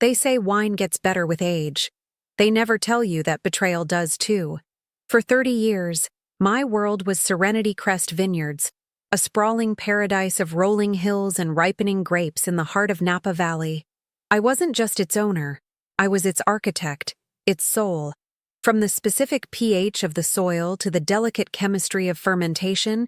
They say wine gets better with age. They never tell you that betrayal does too. For 30 years, my world was Serenity Crest Vineyards, a sprawling paradise of rolling hills and ripening grapes in the heart of Napa Valley. I wasn't just its owner, I was its architect, its soul. From the specific pH of the soil to the delicate chemistry of fermentation,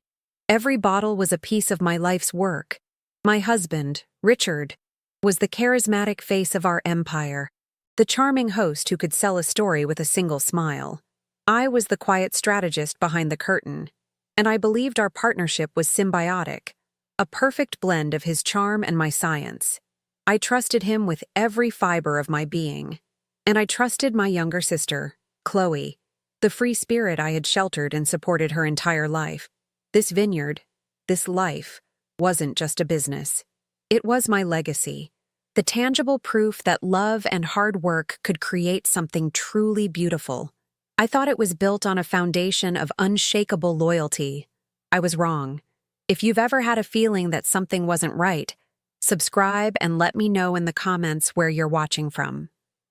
every bottle was a piece of my life's work. My husband, Richard, was the charismatic face of our empire, the charming host who could sell a story with a single smile. I was the quiet strategist behind the curtain, and I believed our partnership was symbiotic, a perfect blend of his charm and my science. I trusted him with every fiber of my being, and I trusted my younger sister, Chloe, the free spirit I had sheltered and supported her entire life. This vineyard, this life, wasn't just a business. It was my legacy, the tangible proof that love and hard work could create something truly beautiful. I thought it was built on a foundation of unshakable loyalty. I was wrong. If you've ever had a feeling that something wasn't right, subscribe and let me know in the comments where you're watching from.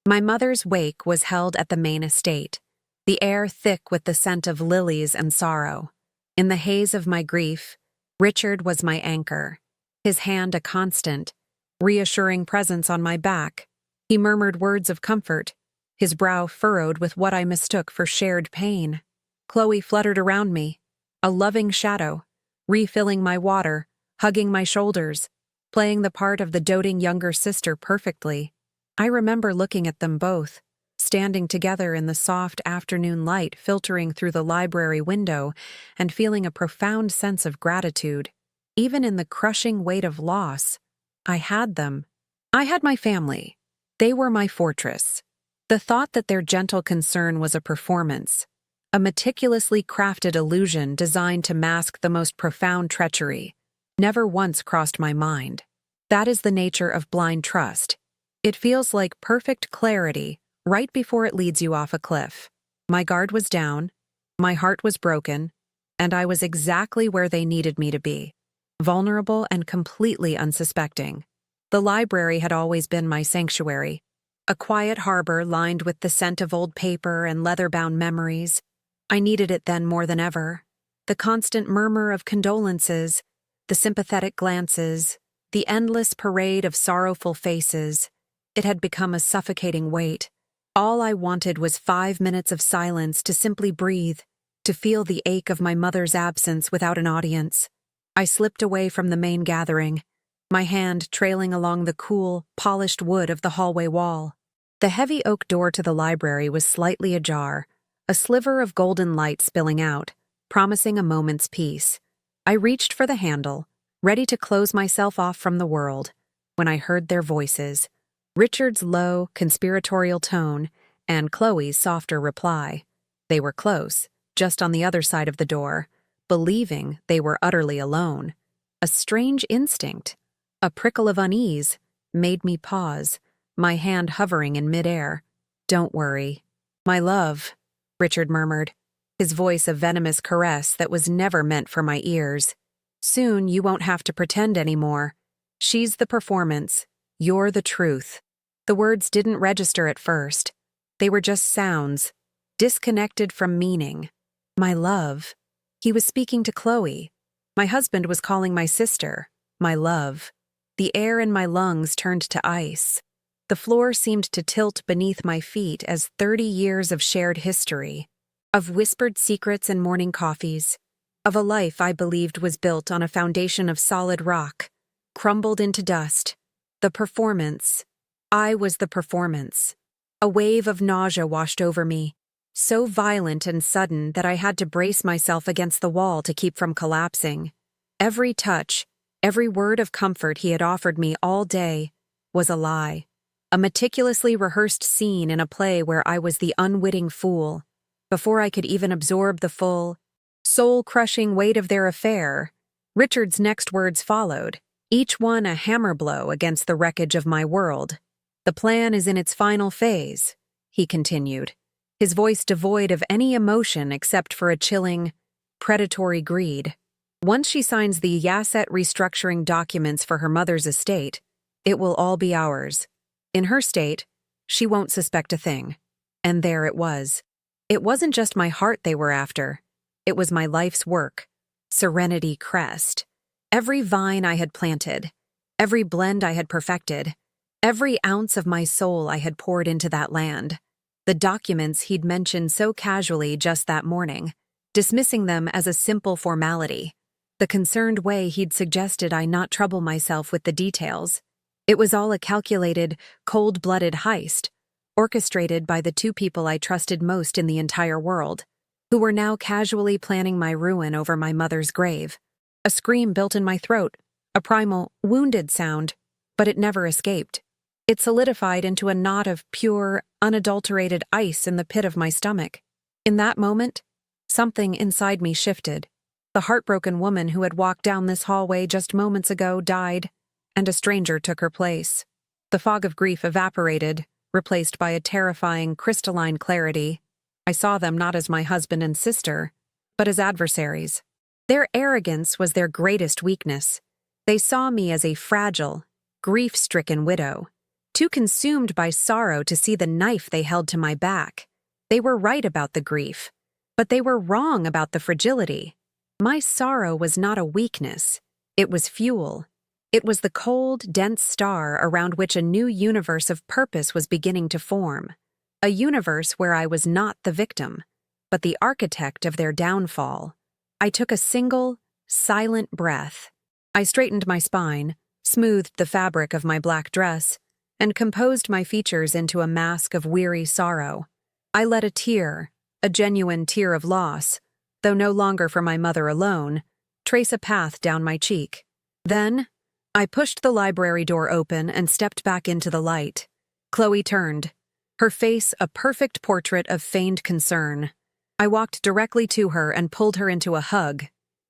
My mother's wake was held at the main estate, the air thick with the scent of lilies and sorrow. In the haze of my grief, Richard was my anchor, his hand a constant, reassuring presence on my back. He murmured words of comfort, his brow furrowed with what I mistook for shared pain. Chloe fluttered around me, a loving shadow, refilling my water, hugging my shoulders, playing the part of the doting younger sister perfectly. I remember looking at them both, standing together in the soft afternoon light filtering through the library window and feeling a profound sense of gratitude. Even in the crushing weight of loss, I had them. I had my family. They were my fortress. The thought that their gentle concern was a performance, a meticulously crafted illusion designed to mask the most profound treachery, never once crossed my mind. That is the nature of blind trust. It feels like perfect clarity right before it leads you off a cliff. My guard was down, my heart was broken, and I was exactly where they needed me to be, vulnerable and completely unsuspecting. The library had always been my sanctuary, a quiet harbor lined with the scent of old paper and leather-bound memories. I needed it then more than ever. The constant murmur of condolences, the sympathetic glances, the endless parade of sorrowful faces. It had become a suffocating weight. All I wanted was 5 minutes of silence to simply breathe, to feel the ache of my mother's absence without an audience. I slipped away from the main gathering, my hand trailing along the cool, polished wood of the hallway wall. The heavy oak door to the library was slightly ajar, a sliver of golden light spilling out, promising a moment's peace. I reached for the handle, ready to close myself off from the world, when I heard their voices. Richard's low, conspiratorial tone, and Chloe's softer reply. They were close, just on the other side of the door, believing they were utterly alone. A strange instinct, a prickle of unease, made me pause, my hand hovering in midair. "Don't worry. My love," Richard murmured, his voice a venomous caress that was never meant for my ears. "Soon you won't have to pretend anymore. She's the performance. You're the truth." The words didn't register at first. They were just sounds, disconnected from meaning. My love. He was speaking to Chloe. My husband was calling my sister, my love. The air in my lungs turned to ice. The floor seemed to tilt beneath my feet as 30 years of shared history, of whispered secrets and morning coffees, of a life I believed was built on a foundation of solid rock, crumbled into dust. The performance. I was the performance. A wave of nausea washed over me, so violent and sudden that I had to brace myself against the wall to keep from collapsing. Every touch, every word of comfort he had offered me all day, was a lie. A meticulously rehearsed scene in a play where I was the unwitting fool. Before I could even absorb the full, soul-crushing weight of their affair, Richard's next words followed, each one a hammer blow against the wreckage of my world. "The plan is in its final phase," he continued, his voice devoid of any emotion except for a chilling, predatory greed. "Once she signs the Yasset restructuring documents for her mother's estate, it will all be ours. In her state, she won't suspect a thing. And there it was. It wasn't just my heart they were after. It was my life's work. Serenity Crest. Every vine I had planted, every blend I had perfected, every ounce of my soul I had poured into that land. The documents he'd mentioned so casually just that morning, dismissing them as a simple formality. The concerned way he'd suggested I not trouble myself with the details. It was all a calculated, cold-blooded heist, orchestrated by the two people I trusted most in the entire world, who were now casually planning my ruin over my mother's grave. A scream built in my throat, a primal, wounded sound, but it never escaped. It solidified into a knot of pure, unadulterated ice in the pit of my stomach. In that moment, something inside me shifted. The heartbroken woman who had walked down this hallway just moments ago died, and a stranger took her place. The fog of grief evaporated, replaced by a terrifying, crystalline clarity. I saw them not as my husband and sister, but as adversaries. Their arrogance was their greatest weakness. They saw me as a fragile, grief-stricken widow, too consumed by sorrow to see the knife they held to my back. They were right about the grief, but they were wrong about the fragility. My sorrow was not a weakness. It was fuel. It was the cold, dense star around which a new universe of purpose was beginning to form. A universe where I was not the victim, but the architect of their downfall. I took a single, silent breath. I straightened my spine, smoothed the fabric of my black dress, and composed my features into a mask of weary sorrow. I let a tear, a genuine tear of loss, though no longer for my mother alone, trace a path down my cheek. Then, I pushed the library door open and stepped back into the light. Chloe turned, her face a perfect portrait of feigned concern. I walked directly to her and pulled her into a hug,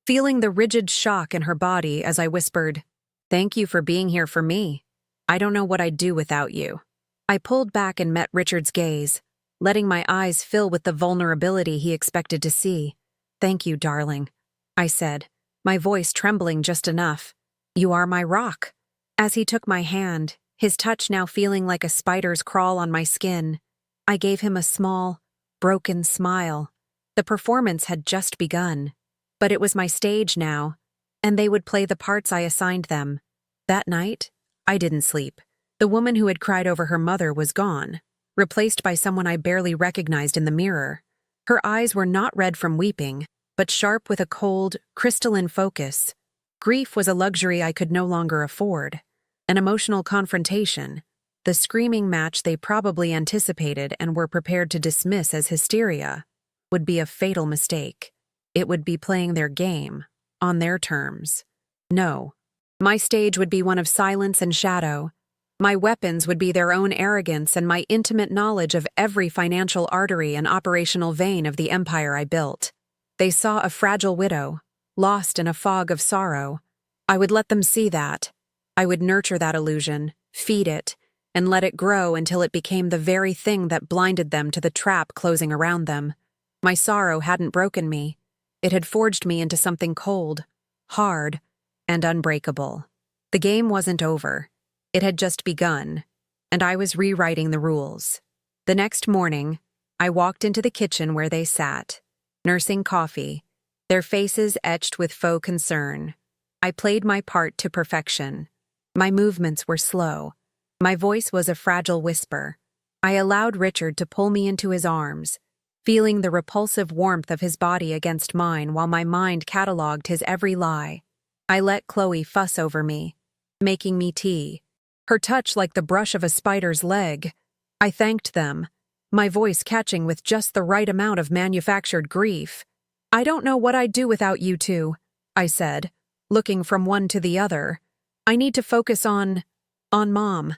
feeling the rigid shock in her body as I whispered, "Thank you for being here for me. I don't know what I'd do without you." I pulled back and met Richard's gaze, letting my eyes fill with the vulnerability he expected to see. "Thank you, darling," I said, my voice trembling just enough. "You are my rock." As he took my hand, his touch now feeling like a spider's crawl on my skin, I gave him a small, broken smile. The performance had just begun, but it was my stage now, and they would play the parts I assigned them. That night, I didn't sleep. The woman who had cried over her mother was gone, replaced by someone I barely recognized in the mirror. Her eyes were not red from weeping, but sharp with a cold, crystalline focus. Grief was a luxury I could no longer afford. An emotional confrontation, the screaming match they probably anticipated and were prepared to dismiss as hysteria, would be a fatal mistake. It would be playing their game, on their terms. No. My stage would be one of silence and shadow. My weapons would be their own arrogance and my intimate knowledge of every financial artery and operational vein of the empire I built. They saw a fragile widow, lost in a fog of sorrow. I would let them see that. I would nurture that illusion, feed it, and let it grow until it became the very thing that blinded them to the trap closing around them. My sorrow hadn't broken me. It had forged me into something cold, hard, and unbreakable. The game wasn't over. It had just begun, and I was rewriting the rules. The next morning, I walked into the kitchen where they sat, nursing coffee, their faces etched with faux concern. I played my part to perfection. My movements were slow. My voice was a fragile whisper. I allowed Richard to pull me into his arms, feeling the repulsive warmth of his body against mine while my mind catalogued his every lie. I let Chloe fuss over me, making me tea, her touch like the brush of a spider's leg. I thanked them, my voice catching with just the right amount of manufactured grief. "I don't know what I'd do without you two," I said, looking from one to the other. "I need to focus on Mom.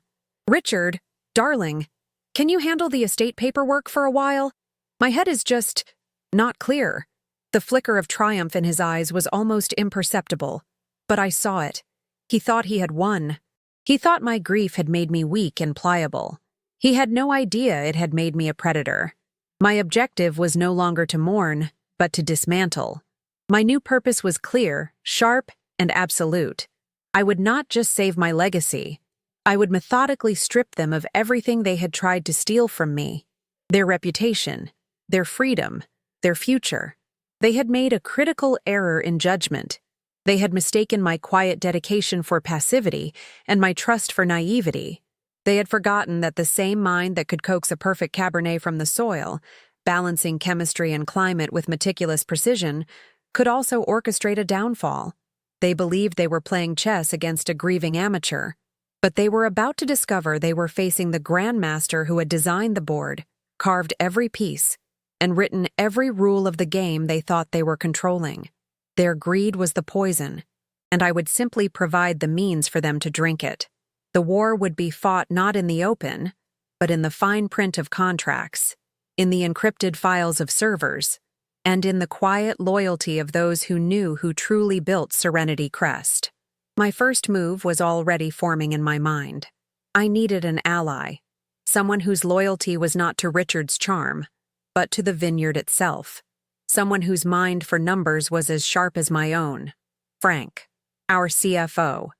Richard, darling, can you handle the estate paperwork for a while? My head is just not clear." The flicker of triumph in his eyes was almost imperceptible, but I saw it. He thought he had won. He thought my grief had made me weak and pliable. He had no idea it had made me a predator. My objective was no longer to mourn, but to dismantle. My new purpose was clear, sharp, and absolute. I would not just save my legacy. I would methodically strip them of everything they had tried to steal from me: their reputation, their freedom, their future. They had made a critical error in judgment. They had mistaken my quiet dedication for passivity and my trust for naivety. They had forgotten that the same mind that could coax a perfect Cabernet from the soil, balancing chemistry and climate with meticulous precision, could also orchestrate a downfall. They believed they were playing chess against a grieving amateur, but they were about to discover they were facing the grandmaster who had designed the board, carved every piece, and written every rule of the game they thought they were controlling. Their greed was the poison, and I would simply provide the means for them to drink it. The war would be fought not in the open, but in the fine print of contracts, in the encrypted files of servers, and in the quiet loyalty of those who knew who truly built Serenity Crest. My first move was already forming in my mind. I needed an ally, someone whose loyalty was not to Richard's charm, but to the vineyard itself, someone whose mind for numbers was as sharp as my own. Frank, our CFO,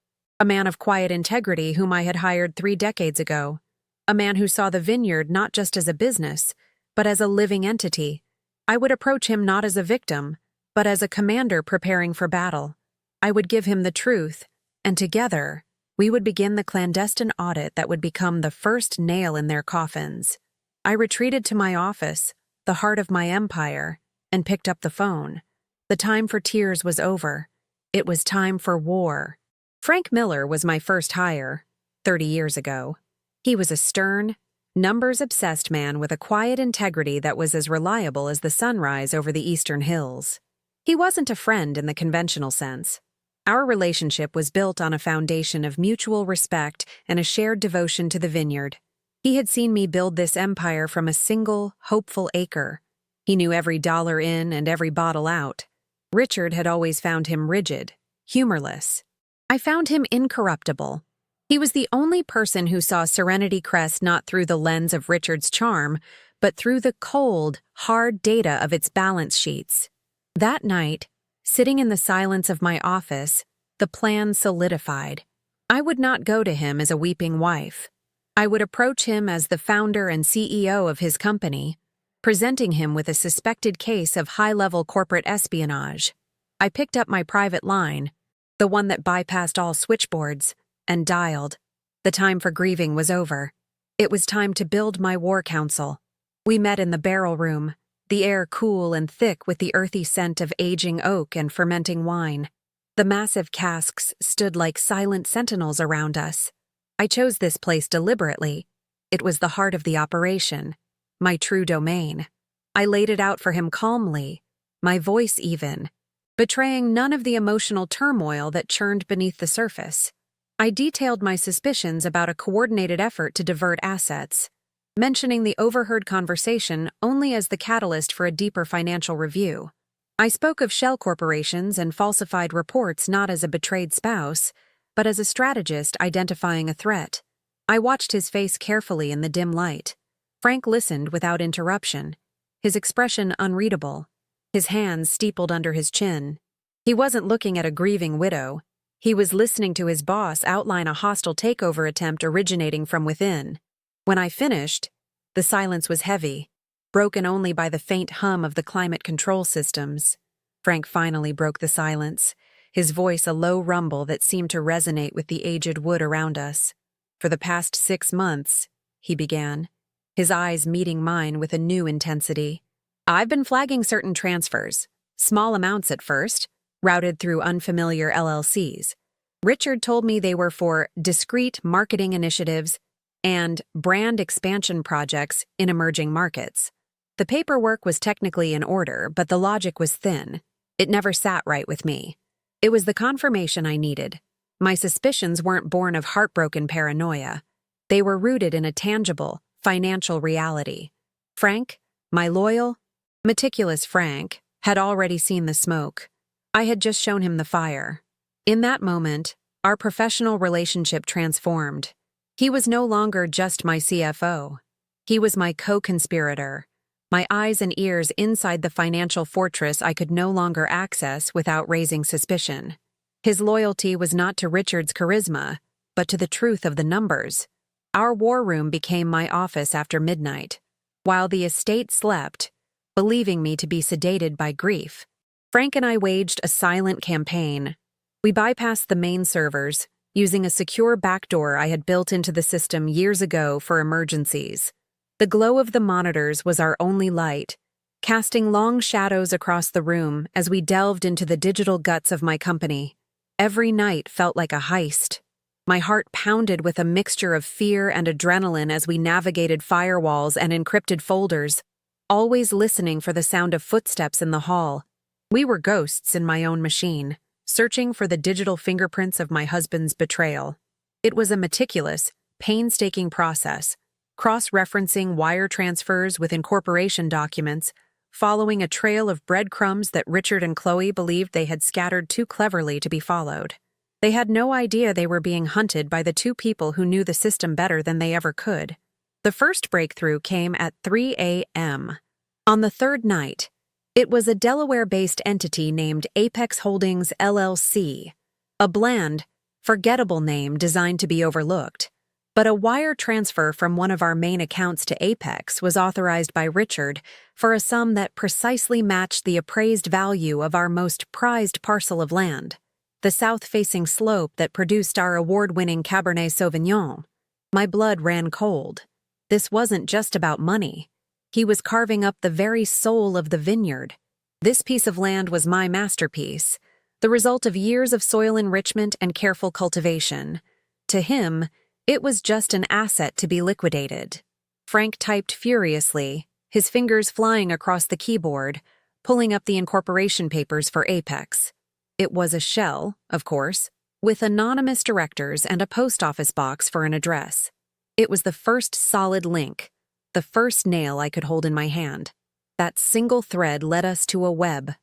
a man of quiet integrity whom I had hired 3 decades ago, a man who saw the vineyard not just as a business, but as a living entity. I would approach him not as a victim, but as a commander preparing for battle. I would give him the truth, and together, we would begin the clandestine audit that would become the first nail in their coffins. I retreated to my office, the heart of my empire, and picked up the phone. The time for tears was over. It was time for war. Frank Miller was my first hire, 30 years ago. He was a stern, numbers-obsessed man with a quiet integrity that was as reliable as the sunrise over the eastern hills. He wasn't a friend in the conventional sense. Our relationship was built on a foundation of mutual respect and a shared devotion to the vineyard. He had seen me build this empire from a single, hopeful acre. He knew every dollar in and every bottle out. Richard had always found him rigid, humorless. I found him incorruptible. He was the only person who saw Serenity Crest not through the lens of Richard's charm, but through the cold, hard data of its balance sheets. That night, sitting in the silence of my office, the plan solidified. I would not go to him as a weeping wife. I would approach him as the founder and CEO of his company, presenting him with a suspected case of high-level corporate espionage. I picked up my private line, the one that bypassed all switchboards, and dialed. The time for grieving was over. It was time to build my war council. We met in the barrel room, the air cool and thick with the earthy scent of aging oak and fermenting wine. The massive casks stood like silent sentinels around us. I chose this place deliberately. It was the heart of the operation, my true domain. I laid it out for him calmly, my voice even, betraying none of the emotional turmoil that churned beneath the surface. I detailed my suspicions about a coordinated effort to divert assets, mentioning the overheard conversation only as the catalyst for a deeper financial review. I spoke of shell corporations and falsified reports not as a betrayed spouse, but as a strategist identifying a threat. I watched his face carefully in the dim light. Frank listened without interruption, his expression unreadable, his hands steepled under his chin. He wasn't looking at a grieving widow. He was listening to his boss outline a hostile takeover attempt originating from within. When I finished, the silence was heavy, broken only by the faint hum of the climate control systems. Frank finally broke the silence, his voice a low rumble that seemed to resonate with the aged wood around us. "For the past 6 months," he began, his eyes meeting mine with a new intensity, "I've been flagging certain transfers, small amounts at first, routed through unfamiliar LLCs. Richard told me they were for discrete marketing initiatives and brand expansion projects in emerging markets. The paperwork was technically in order, but the logic was thin. It never sat right with me. It was the confirmation I needed. My suspicions weren't born of heartbroken paranoia. They were rooted in a tangible, financial reality. Frank, my loyal, meticulous Frank, had already seen the smoke. I had just shown him the fire. In that moment, our professional relationship transformed. He was no longer just my CFO. He was my co-conspirator, my eyes and ears inside the financial fortress I could no longer access without raising suspicion. His loyalty was not to Richard's charisma, but to the truth of the numbers. Our war room became my office after midnight, while the estate slept, believing me to be sedated by grief. Frank and I waged a silent campaign. We bypassed the main servers, using a secure backdoor I had built into the system years ago for emergencies. The glow of the monitors was our only light, casting long shadows across the room as we delved into the digital guts of my company. Every night felt like a heist. My heart pounded with a mixture of fear and adrenaline as we navigated firewalls and encrypted folders, always listening for the sound of footsteps in the hall. We were ghosts in my own machine, searching for the digital fingerprints of my husband's betrayal. It was a meticulous, painstaking process, cross-referencing wire transfers with incorporation documents, following a trail of breadcrumbs that Richard and Chloe believed they had scattered too cleverly to be followed. They had no idea they were being hunted by the two people who knew the system better than they ever could. The first breakthrough came at 3 a.m. On the third night, it was a Delaware-based entity named Apex Holdings LLC, a bland, forgettable name designed to be overlooked. But a wire transfer from one of our main accounts to Apex was authorized by Richard for a sum that precisely matched the appraised value of our most prized parcel of land, the south-facing slope that produced our award-winning Cabernet Sauvignon. My blood ran cold. This wasn't just about money. He was carving up the very soul of the vineyard. This piece of land was my masterpiece, the result of years of soil enrichment and careful cultivation. To him, it was just an asset to be liquidated. Frank typed furiously, his fingers flying across the keyboard, pulling up the incorporation papers for Apex. It was a shell, of course, with anonymous directors and a post office box for an address. It was the first solid link, the first nail I could hold in my hand. That single thread led us to a web.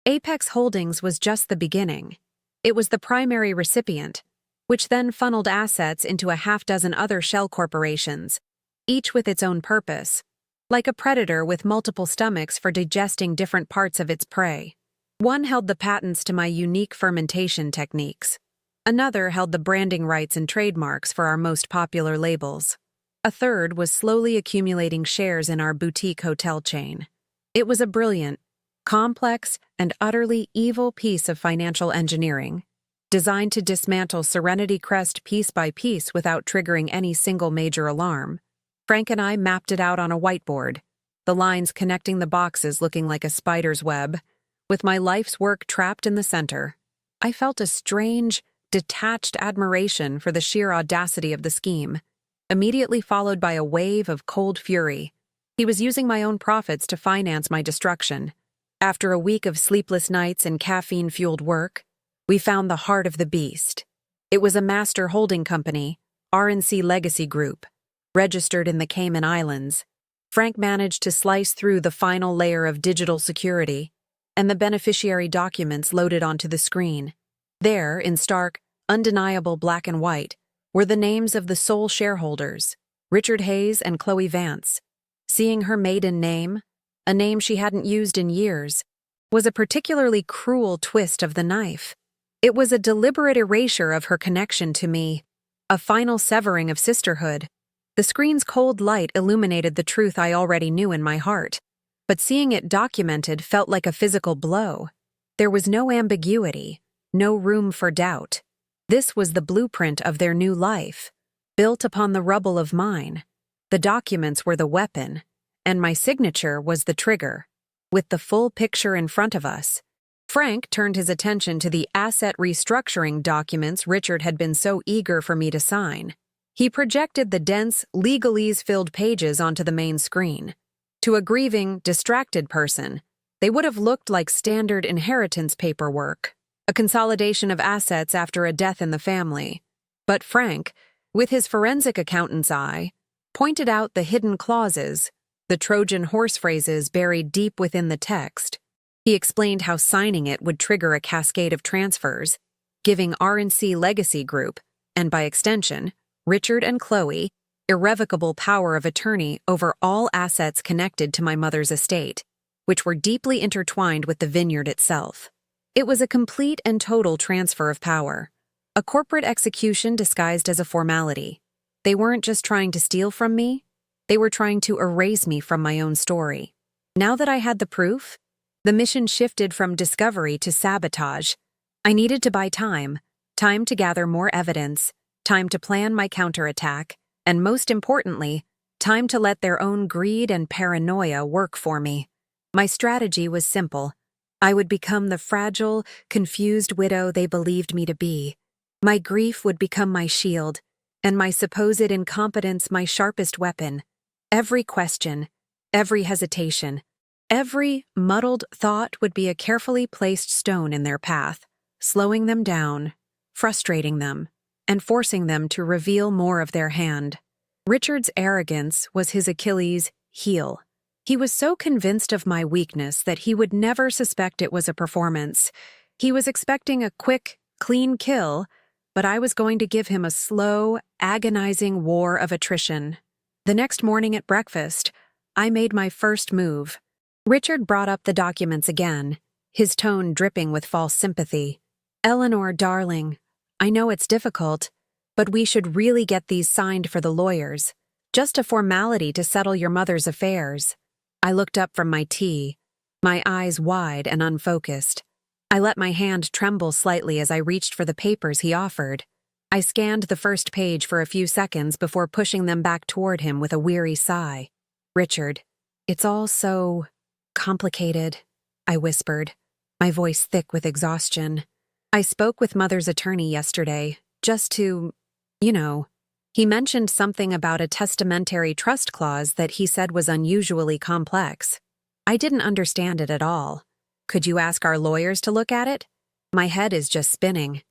Apex Holdings was just the beginning. It was the primary recipient, which then funneled assets into a half-dozen other shell corporations, each with its own purpose, like a predator with multiple stomachs for digesting different parts of its prey. One held the patents to my unique fermentation techniques. Another held the branding rights and trademarks for our most popular labels. A third was slowly accumulating shares in our boutique hotel chain. It was a brilliant, complex, and utterly evil piece of financial engineering, designed to dismantle Serenity Crest piece by piece without triggering any single major alarm. Frank and I mapped it out on a whiteboard, the lines connecting the boxes looking like a spider's web, with my life's work trapped in the center. I felt a strange, detached admiration for the sheer audacity of the scheme, immediately followed by a wave of cold fury. He was using my own profits to finance my destruction. After a week of sleepless nights and caffeine-fueled work, we found the heart of the beast. It was a master holding company, RNC Legacy Group, registered in the Cayman Islands. Frank managed to slice through the final layer of digital security, and the beneficiary documents loaded onto the screen. There, in stark, undeniable black and white, were the names of the sole shareholders, Richard Hayes and Chloe Vance. Seeing her maiden name, a name she hadn't used in years, was a particularly cruel twist of the knife. It was a deliberate erasure of her connection to me, a final severing of sisterhood. The screen's cold light illuminated the truth I already knew in my heart, but seeing it documented felt like a physical blow. There was no ambiguity, no room for doubt. This was the blueprint of their new life, built upon the rubble of mine. The documents were the weapon, and my signature was the trigger. With the full picture in front of us, Frank turned his attention to the asset restructuring documents Richard had been so eager for me to sign. He projected the dense, legalese-filled pages onto the main screen. To a grieving, distracted person, they would have looked like standard inheritance paperwork, a consolidation of assets after a death in the family. But Frank, with his forensic accountant's eye, pointed out the hidden clauses, the Trojan horse phrases buried deep within the text. He explained how signing it would trigger a cascade of transfers, giving RNC Legacy Group, and by extension, Richard and Chloe, irrevocable power of attorney over all assets connected to my mother's estate, which were deeply intertwined with the vineyard itself. It was a complete and total transfer of power, A corporate execution disguised as a formality. They weren't just trying to steal from me, they were trying to erase me from my own story. Now that I had the proof, the mission shifted from discovery to sabotage. I needed to buy time to gather more evidence, time to plan my counterattack, and most importantly, time to let their own greed and paranoia work for me. My strategy was simple. I would become the fragile, confused widow they believed me to be. My grief would become my shield, and my supposed incompetence my sharpest weapon. Every question, every hesitation, every muddled thought would be a carefully placed stone in their path, slowing them down, frustrating them, and forcing them to reveal more of their hand. Richard's arrogance was his Achilles' heel. He was so convinced of my weakness that he would never suspect it was a performance. He was expecting a quick, clean kill, but I was going to give him a slow, agonizing war of attrition. The next morning at breakfast, I made my first move. Richard brought up the documents again, his tone dripping with false sympathy. "Eleanor, darling, I know it's difficult, but we should really get these signed for the lawyers. Just a formality to settle your mother's affairs." I looked up from my tea, my eyes wide and unfocused. I let my hand tremble slightly as I reached for the papers he offered. I scanned the first page for a few seconds before pushing them back toward him with a weary sigh. "Richard, it's all so complicated," I whispered, my voice thick with exhaustion. "I spoke with Mother's attorney yesterday, just to, he mentioned something about a testamentary trust clause that he said was unusually complex. I didn't understand it at all. Could you ask our lawyers to look at it? My head is just spinning."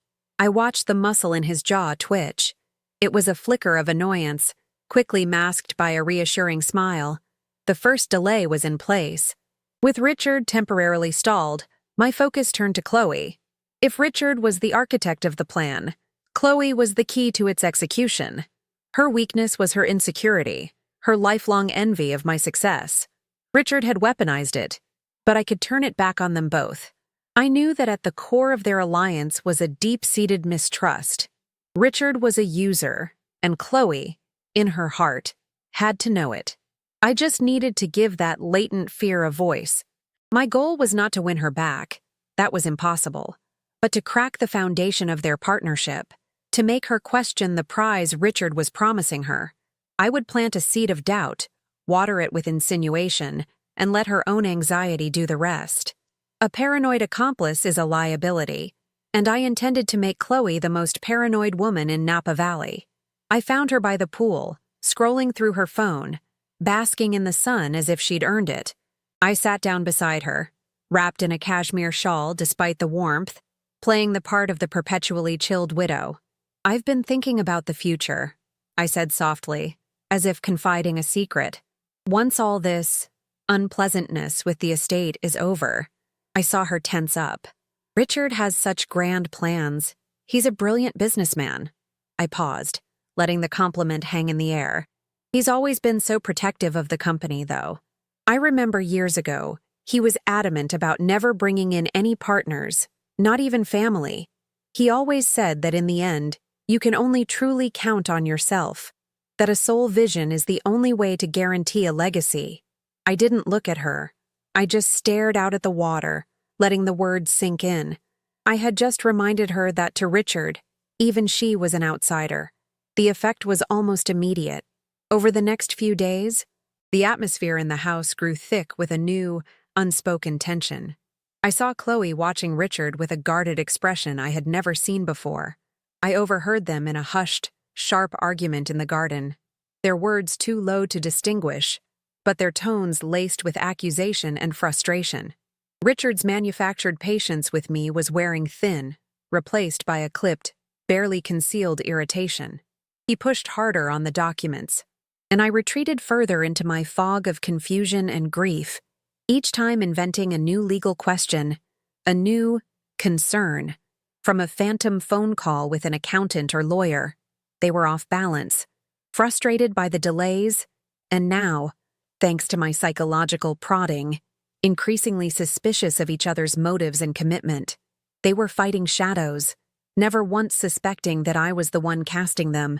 I watched the muscle in his jaw twitch. It was a flicker of annoyance, quickly masked by a reassuring smile. The first delay was in place. With Richard temporarily stalled, my focus turned to Chloe. If Richard was the architect of the plan, Chloe was the key to its execution. Her weakness was her insecurity, her lifelong envy of my success. Richard had weaponized it, but I could turn it back on them both. I knew that at the core of their alliance was a deep-seated mistrust. Richard was a user, and Chloe, in her heart, had to know it. I just needed to give that latent fear a voice. My goal was not to win her back, that was impossible, but to crack the foundation of their partnership, to make her question the prize Richard was promising her. I would plant a seed of doubt, water it with insinuation, and let her own anxiety do the rest. A paranoid accomplice is a liability, and I intended to make Chloe the most paranoid woman in Napa Valley. I found her by the pool, scrolling through her phone, basking in the sun as if she'd earned it. I sat down beside her, wrapped in a cashmere shawl despite the warmth, playing the part of the perpetually chilled widow. "I've been thinking about the future," I said softly, as if confiding a secret. "Once all this unpleasantness with the estate is over." I saw her tense up. "Richard has such grand plans. He's a brilliant businessman." I paused, letting the compliment hang in the air. "He's always been so protective of the company, though. I remember years ago, he was adamant about never bringing in any partners, not even family. He always said that in the end, you can only truly count on yourself, that a sole vision is the only way to guarantee a legacy." I didn't look at her. I just stared out at the water, letting the words sink in. I had just reminded her that to Richard, even she was an outsider. The effect was almost immediate. Over the next few days, the atmosphere in the house grew thick with a new, unspoken tension. I saw Chloe watching Richard with a guarded expression I had never seen before. I overheard them in a hushed, sharp argument in the garden, their words too low to distinguish, but their tones laced with accusation and frustration. Richard's manufactured patience with me was wearing thin, replaced by a clipped, barely concealed irritation. He pushed harder on the documents, and I retreated further into my fog of confusion and grief, each time inventing a new legal question, a new concern. From a phantom phone call with an accountant or lawyer, they were off balance, frustrated by the delays, and now, thanks to my psychological prodding, increasingly suspicious of each other's motives and commitment. They were fighting shadows, never once suspecting that I was the one casting them.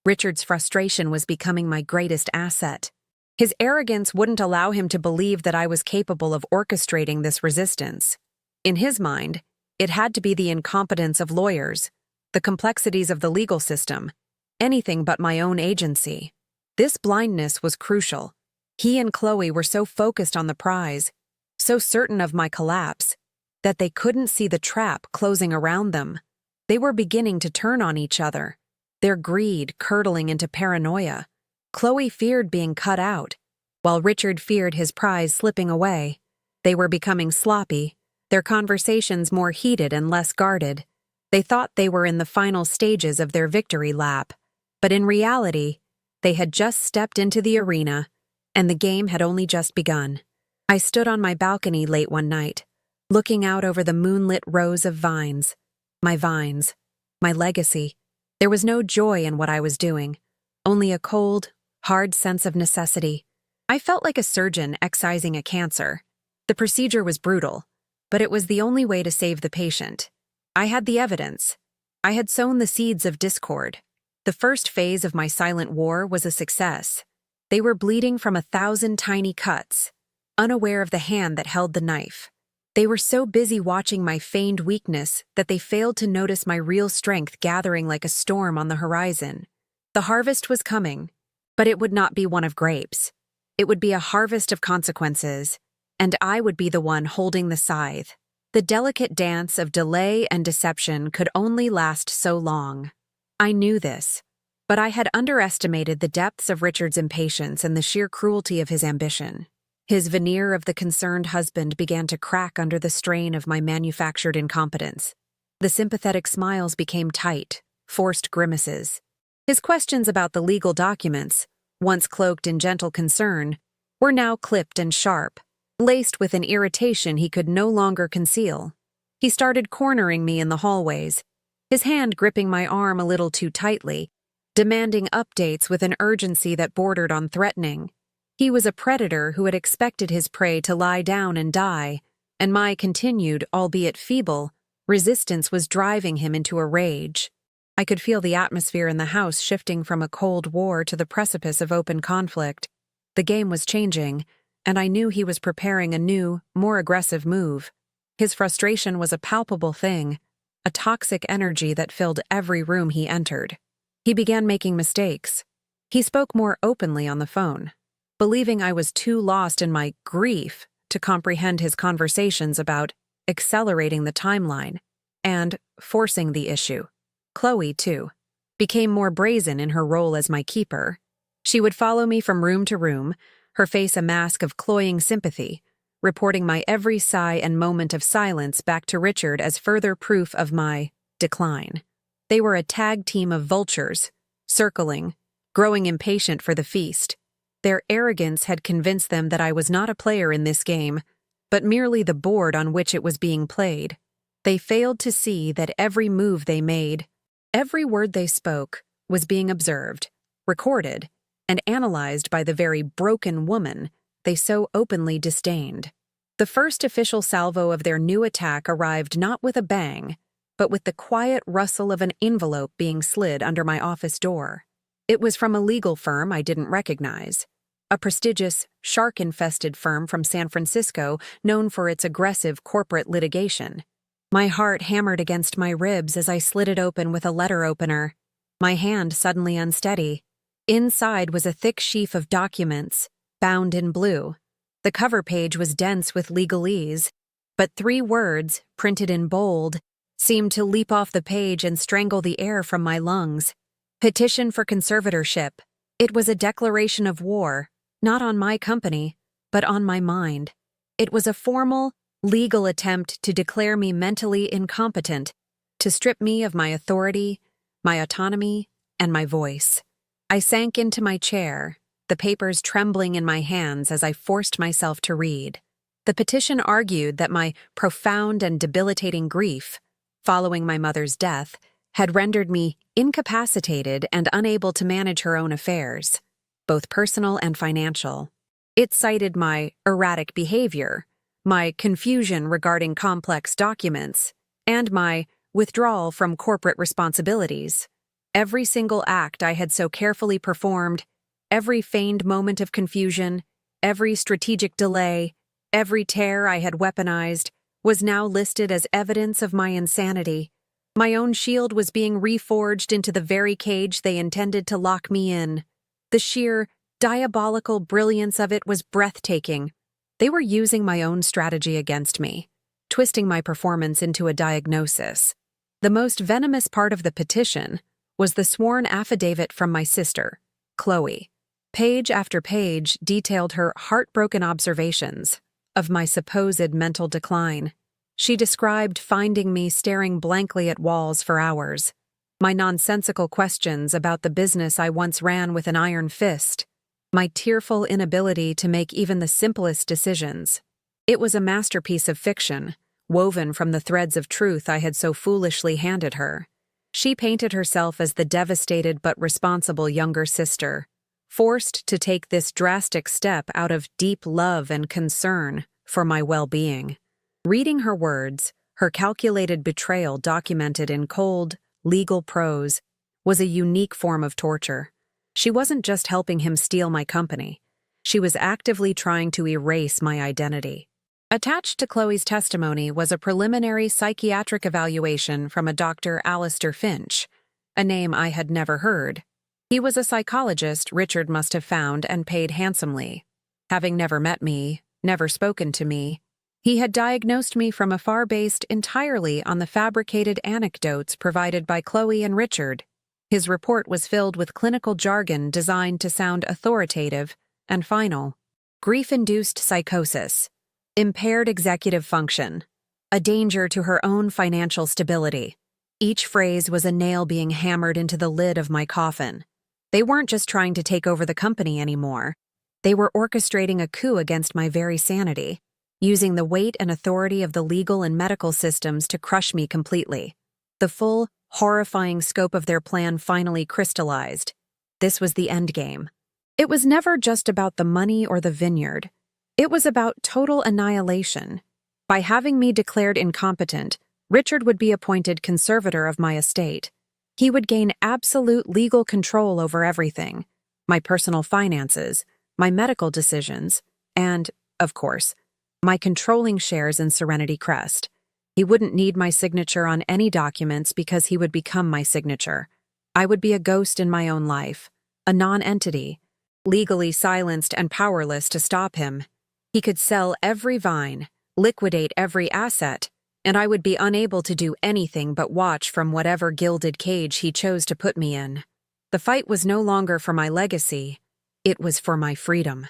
Richard's frustration was becoming my greatest asset. His arrogance wouldn't allow him to believe that I was capable of orchestrating this resistance. In his mind, it had to be the incompetence of lawyers, the complexities of the legal system, anything but my own agency. This blindness was crucial. He and Chloe were so focused on the prize, so certain of my collapse, that they couldn't see the trap closing around them. They were beginning to turn on each other, their greed curdling into paranoia. Chloe feared being cut out, while Richard feared his prize slipping away. They were becoming sloppy, their conversations more heated and less guarded. They thought they were in the final stages of their victory lap, but in reality, they had just stepped into the arena, and the game had only just begun. I stood on my balcony late one night, looking out over the moonlit rows of vines, my legacy. There was no joy in what I was doing, only a cold, hard sense of necessity. I felt like a surgeon excising a cancer. The procedure was brutal, but it was the only way to save the patient. I had the evidence. I had sown the seeds of discord. The first phase of my silent war was a success. They were bleeding from 1,000 tiny cuts, unaware of the hand that held the knife. They were so busy watching my feigned weakness that they failed to notice my real strength gathering like a storm on the horizon. The harvest was coming, but it would not be one of grapes. It would be a harvest of consequences, and I would be the one holding the scythe. The delicate dance of delay and deception could only last so long. I knew this, but I had underestimated the depths of Richard's impatience and the sheer cruelty of his ambition. His veneer of the concerned husband began to crack under the strain of my manufactured incompetence. The sympathetic smiles became tight, forced grimaces. His questions about the legal documents, once cloaked in gentle concern, were now clipped and sharp, laced with an irritation he could no longer conceal. He started cornering me in the hallways, his hand gripping my arm a little too tightly, demanding updates with an urgency that bordered on threatening. He was a predator who had expected his prey to lie down and die, and my continued, albeit feeble, resistance was driving him into a rage. I could feel the atmosphere in the house shifting from a cold war to the precipice of open conflict. The game was changing, and I knew he was preparing a new, more aggressive move. His frustration was a palpable thing, a toxic energy that filled every room he entered. He began making mistakes. He spoke more openly on the phone, believing I was too lost in my grief to comprehend his conversations about accelerating the timeline and forcing the issue. Chloe, too, became more brazen in her role as my keeper. She would follow me from room to room, her face a mask of cloying sympathy, reporting my every sigh and moment of silence back to Richard as further proof of my decline. They were a tag team of vultures, circling, growing impatient for the feast. Their arrogance had convinced them that I was not a player in this game, but merely the board on which it was being played. They failed to see that every move they made, every word they spoke, was being observed, recorded, and analyzed by the very broken woman they so openly disdained. The first official salvo of their new attack arrived not with a bang, but with the quiet rustle of an envelope being slid under my office door. It was from a legal firm I didn't recognize, a prestigious, shark-infested firm from San Francisco known for its aggressive corporate litigation. My heart hammered against my ribs as I slid it open with a letter opener, my hand suddenly unsteady. Inside was a thick sheaf of documents, bound in blue. The cover page was dense with legalese, but 3 words, printed in bold, seemed to leap off the page and strangle the air from my lungs. Petition for conservatorship. It was a declaration of war, not on my company, but on my mind. It was a formal, legal attempt to declare me mentally incompetent, to strip me of my authority, my autonomy, and my voice. I sank into my chair, the papers trembling in my hands as I forced myself to read. The petition argued that my profound and debilitating grief, following my mother's death, had rendered me incapacitated and unable to manage her own affairs, both personal and financial. It cited my erratic behavior, my confusion regarding complex documents, and my withdrawal from corporate responsibilities. Every single act I had so carefully performed, every feigned moment of confusion, every strategic delay, every tear I had weaponized, was now listed as evidence of my insanity. My own shield was being reforged into the very cage they intended to lock me in. The sheer, diabolical brilliance of it was breathtaking. They were using my own strategy against me, twisting my performance into a diagnosis. The most venomous part of the petition was the sworn affidavit from my sister, Chloe. Page after page detailed her heartbroken observations of my supposed mental decline. She described finding me staring blankly at walls for hours, my nonsensical questions about the business I once ran with an iron fist, my tearful inability to make even the simplest decisions. It was a masterpiece of fiction, woven from the threads of truth I had so foolishly handed her. She painted herself as the devastated but responsible younger sister, forced to take this drastic step out of deep love and concern for my well-being. Reading her words, her calculated betrayal documented in cold, legal prose, was a unique form of torture. She wasn't just helping him steal my company. She was actively trying to erase my identity. Attached to Chloe's testimony was a preliminary psychiatric evaluation from a Dr. Alistair Finch, a name I had never heard. He was a psychologist Richard must have found and paid handsomely. Having never met me, never spoken to me, he had diagnosed me from afar based entirely on the fabricated anecdotes provided by Chloe and Richard. His report was filled with clinical jargon designed to sound authoritative and final. Grief-induced psychosis, impaired executive function, a danger to her own financial stability. Each phrase was a nail being hammered into the lid of my coffin. They weren't just trying to take over the company anymore. They were orchestrating a coup against my very sanity, using the weight and authority of the legal and medical systems to crush me completely. The full, horrifying scope of their plan finally crystallized. This was the endgame. It was never just about the money or the vineyard. It was about total annihilation. By having me declared incompetent, Richard would be appointed conservator of my estate. He would gain absolute legal control over everything, my personal finances, my medical decisions, and, of course, my controlling shares in Serenity Crest. He wouldn't need my signature on any documents because he would become my signature. I would be a ghost in my own life, a non-entity, legally silenced and powerless to stop him. He could sell every vine, liquidate every asset, and I would be unable to do anything but watch from whatever gilded cage he chose to put me in. The fight was no longer for my legacy, it was for my freedom.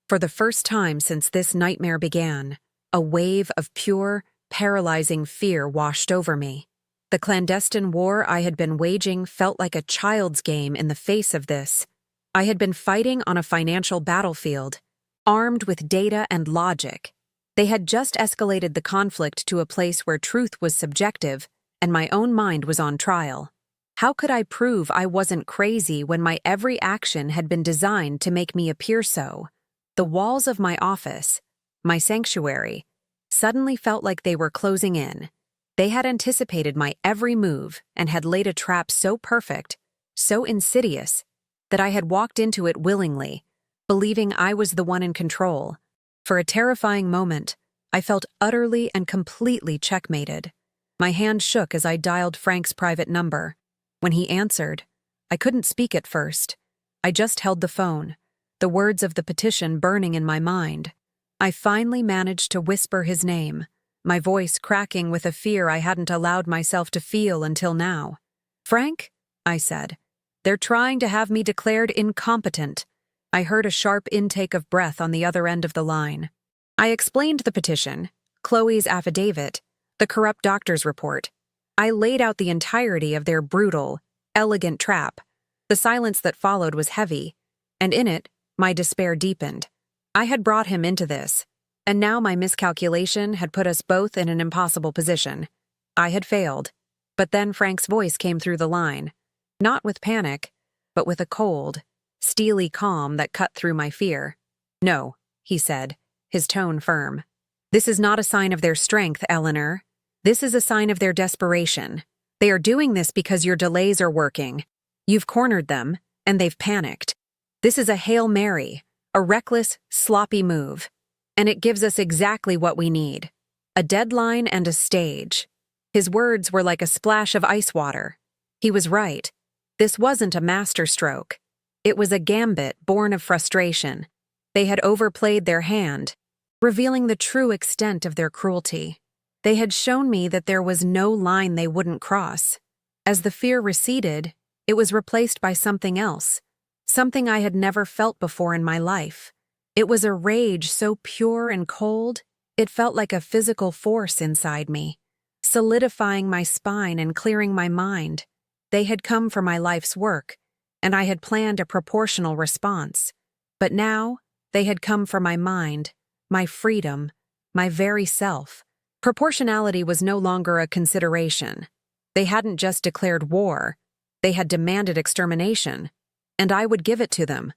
For the first time since this nightmare began, a wave of pure, paralyzing fear washed over me. The clandestine war I had been waging felt like a child's game in the face of this. I had been fighting on a financial battlefield, armed with data and logic. They had just escalated the conflict to a place where truth was subjective and my own mind was on trial. How could I prove I wasn't crazy when my every action had been designed to make me appear so? The walls of my office, my sanctuary, suddenly felt like they were closing in. They had anticipated my every move and had laid a trap so perfect, so insidious, that I had walked into it willingly, believing I was the one in control. For a terrifying moment, I felt utterly and completely checkmated. My hand shook as I dialed Frank's private number. When he answered, I couldn't speak at first. I just held the phone, the words of the petition burning in my mind. I finally managed to whisper his name, my voice cracking with a fear I hadn't allowed myself to feel until now. "Frank," I said, "they're trying to have me declared incompetent." I heard a sharp intake of breath on the other end of the line. I explained the petition, Chloe's affidavit, the corrupt doctor's report. I laid out the entirety of their brutal, elegant trap. The silence that followed was heavy, and in it, my despair deepened. I had brought him into this, and now my miscalculation had put us both in an impossible position. I had failed, but then Frank's voice came through the line, not with panic, but with a cold, steely calm that cut through my fear. "No," he said, his tone firm. "This is not a sign of their strength, Eleanor. This is a sign of their desperation. They are doing this because your delays are working. You've cornered them, and they've panicked. This is a Hail Mary, a reckless, sloppy move. And it gives us exactly what we need. A deadline and a stage. His words were like a splash of ice water. He was right. This wasn't a masterstroke. It was a gambit born of frustration. They had overplayed their hand, revealing the true extent of their cruelty. They had shown me that there was no line they wouldn't cross. As the fear receded, it was replaced by something else, something I had never felt before in my life. It was a rage so pure and cold, it felt like a physical force inside me, solidifying my spine and clearing my mind. They had come for my life's work, and I had planned a proportional response. But now, they had come for my mind, my freedom, my very self. Proportionality was no longer a consideration. They hadn't just declared war, they had demanded extermination, and I would give it to them.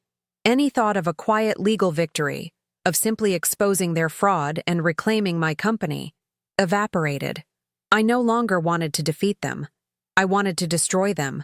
Any thought of a quiet legal victory, of simply exposing their fraud and reclaiming my company, evaporated. I no longer wanted to defeat them. I wanted to destroy them.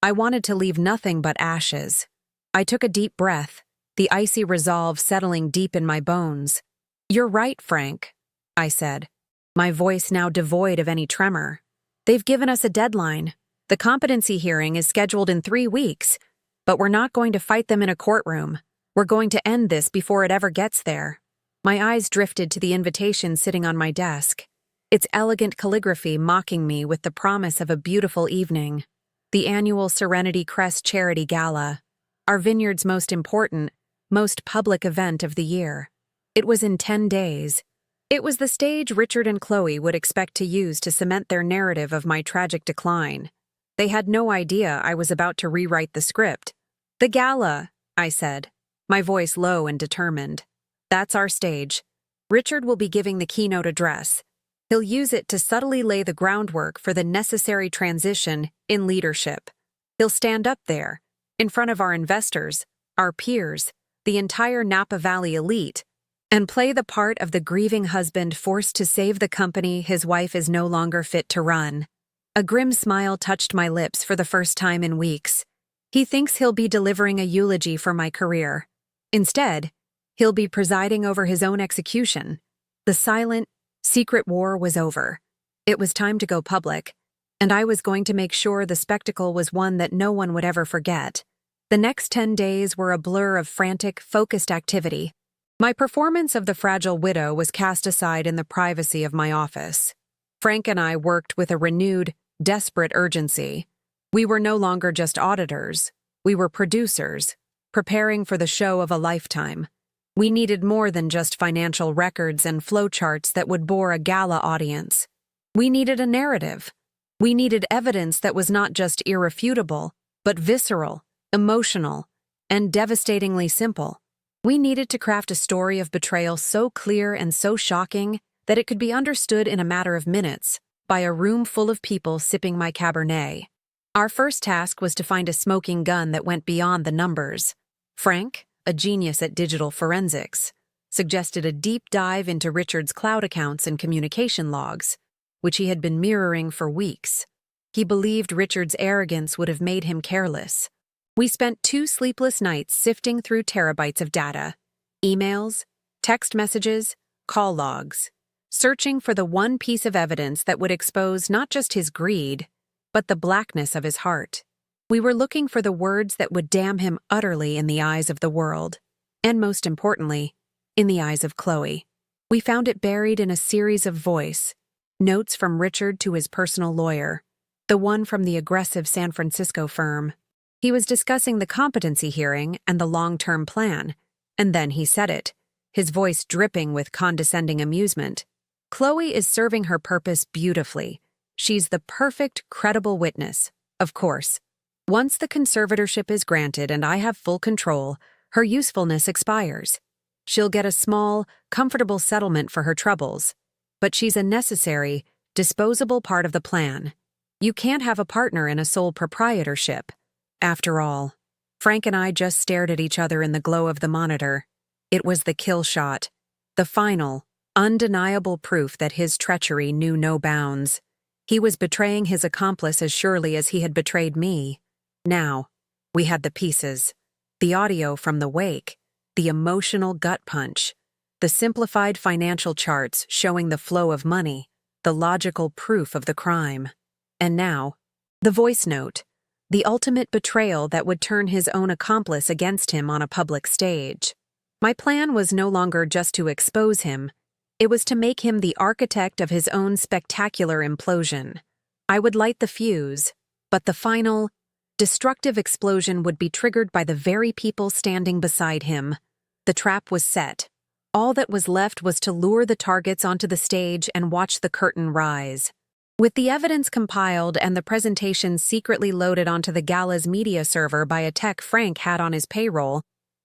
I wanted to leave nothing but ashes. I took a deep breath, the icy resolve settling deep in my bones. "You're right, Frank," I said, my voice now devoid of any tremor. "They've given us a deadline. The competency hearing is scheduled in 3 weeks. But we're not going to fight them in a courtroom. We're going to end this before it ever gets there." My eyes drifted to the invitation sitting on my desk, its elegant calligraphy mocking me with the promise of a beautiful evening. The annual Serenity Crest Charity Gala, our vineyard's most important, most public event of the year. It was in 10 days. It was the stage Richard and Chloe would expect to use to cement their narrative of my tragic decline. They had no idea I was about to rewrite the script. "The gala," I said, my voice low and determined. "That's our stage. Richard will be giving the keynote address. He'll use it to subtly lay the groundwork for the necessary transition in leadership. He'll stand up there, in front of our investors, our peers, the entire Napa Valley elite, and play the part of the grieving husband forced to save the company his wife is no longer fit to run." A grim smile touched my lips for the first time in weeks. He thinks he'll be delivering a eulogy for my career. Instead, he'll be presiding over his own execution. The silent, secret war was over. It was time to go public, and I was going to make sure the spectacle was one that no one would ever forget. The next 10 days were a blur of frantic, focused activity. My performance of The Fragile Widow was cast aside in the privacy of my office. Frank and I worked with a renewed, desperate urgency. We were no longer just auditors. We were producers, preparing for the show of a lifetime. We needed more than just financial records and flowcharts that would bore a gala audience. We needed a narrative. We needed evidence that was not just irrefutable, but visceral, emotional, and devastatingly simple. We needed to craft a story of betrayal so clear and so shocking that it could be understood in a matter of minutes by a room full of people sipping my Cabernet. Our first task was to find a smoking gun that went beyond the numbers. Frank, a genius at digital forensics, suggested a deep dive into Richard's cloud accounts and communication logs, which he had been mirroring for weeks. He believed Richard's arrogance would have made him careless. We spent 2 sleepless nights sifting through terabytes of data, emails, text messages, call logs, searching for the one piece of evidence that would expose not just his greed, but the blackness of his heart. We were looking for the words that would damn him utterly in the eyes of the world, and most importantly, in the eyes of Chloe. We found it buried in a series of voice notes from Richard to his personal lawyer, the one from the aggressive San Francisco firm. He was discussing the competency hearing and the long-term plan, and then he said it, his voice dripping with condescending amusement. "Chloe is serving her purpose beautifully. She's the perfect, credible witness, of course. Once the conservatorship is granted and I have full control, her usefulness expires. She'll get a small, comfortable settlement for her troubles, but she's a necessary, disposable part of the plan. You can't have a partner in a sole proprietorship. After all." Frank and I just stared at each other in the glow of the monitor. It was the kill shot, the final, undeniable proof that his treachery knew no bounds. He was betraying his accomplice as surely as he had betrayed me. Now, we had the pieces. The audio from the wake, the emotional gut punch, the simplified financial charts showing the flow of money, the logical proof of the crime. And now, the voice note, the ultimate betrayal that would turn his own accomplice against him on a public stage. My plan was no longer just to expose him, it was to make him the architect of his own spectacular implosion. I would light the fuse, but the final, destructive explosion would be triggered by the very people standing beside him. The trap was set. All that was left was to lure the targets onto the stage and watch the curtain rise. With the evidence compiled and the presentation secretly loaded onto the gala's media server by a tech Frank had on his payroll,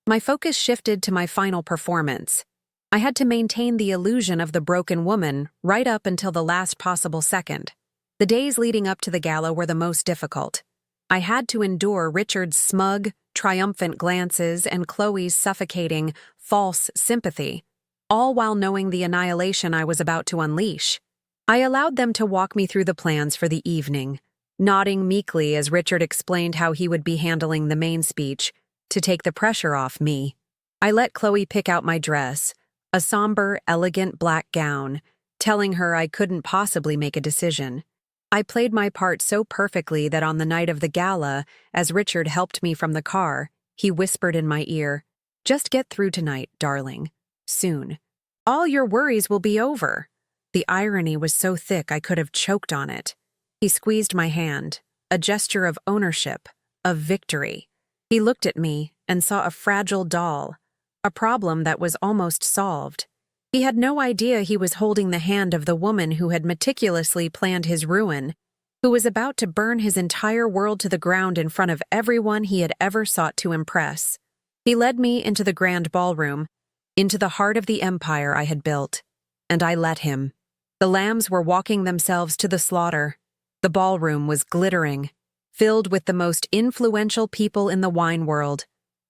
my focus shifted to my final performance. I had to maintain the illusion of the broken woman right up until the last possible second. The days leading up to the gala were the most difficult. I had to endure Richard's smug, triumphant glances and Chloe's suffocating, false sympathy, all while knowing the annihilation I was about to unleash. I allowed them to walk me through the plans for the evening, nodding meekly as Richard explained how he would be handling the main speech to take the pressure off me. I let Chloe pick out my dress, a somber, elegant black gown, telling her I couldn't possibly make a decision. I played my part so perfectly that on the night of the gala, as Richard helped me from the car, he whispered in my ear, "Just get through tonight, darling. Soon. All your worries will be over." The irony was so thick I could have choked on it. He squeezed my hand, a gesture of ownership, of victory. He looked at me and saw a fragile doll, a problem that was almost solved. He had no idea he was holding the hand of the woman who had meticulously planned his ruin, who was about to burn his entire world to the ground in front of everyone he had ever sought to impress. He led me into the grand ballroom, into the heart of the empire I had built, and I let him. The lambs were walking themselves to the slaughter. The ballroom was glittering, filled with the most influential people in the wine world.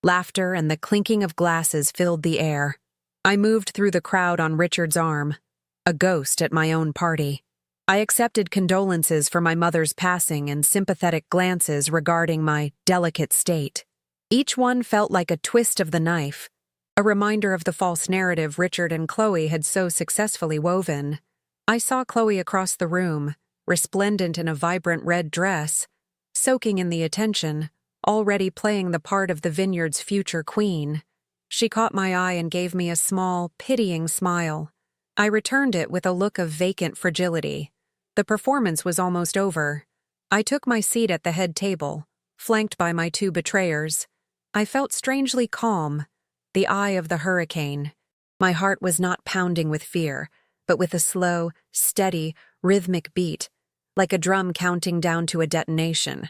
Laughter and the clinking of glasses filled the air. I moved through the crowd on Richard's arm, a ghost at my own party. I accepted condolences for my mother's passing and sympathetic glances regarding my delicate state. Each one felt like a twist of the knife, a reminder of the false narrative Richard and Chloe had so successfully woven. I saw Chloe across the room, resplendent in a vibrant red dress, soaking in the attention, already playing the part of the vineyard's future queen. She caught my eye and gave me a small, pitying smile. I returned it with a look of vacant fragility. The performance was almost over. I took my seat at the head table, flanked by my two betrayers. I felt strangely calm, the eye of the hurricane. My heart was not pounding with fear, but with a slow, steady, rhythmic beat, like a drum counting down to a detonation.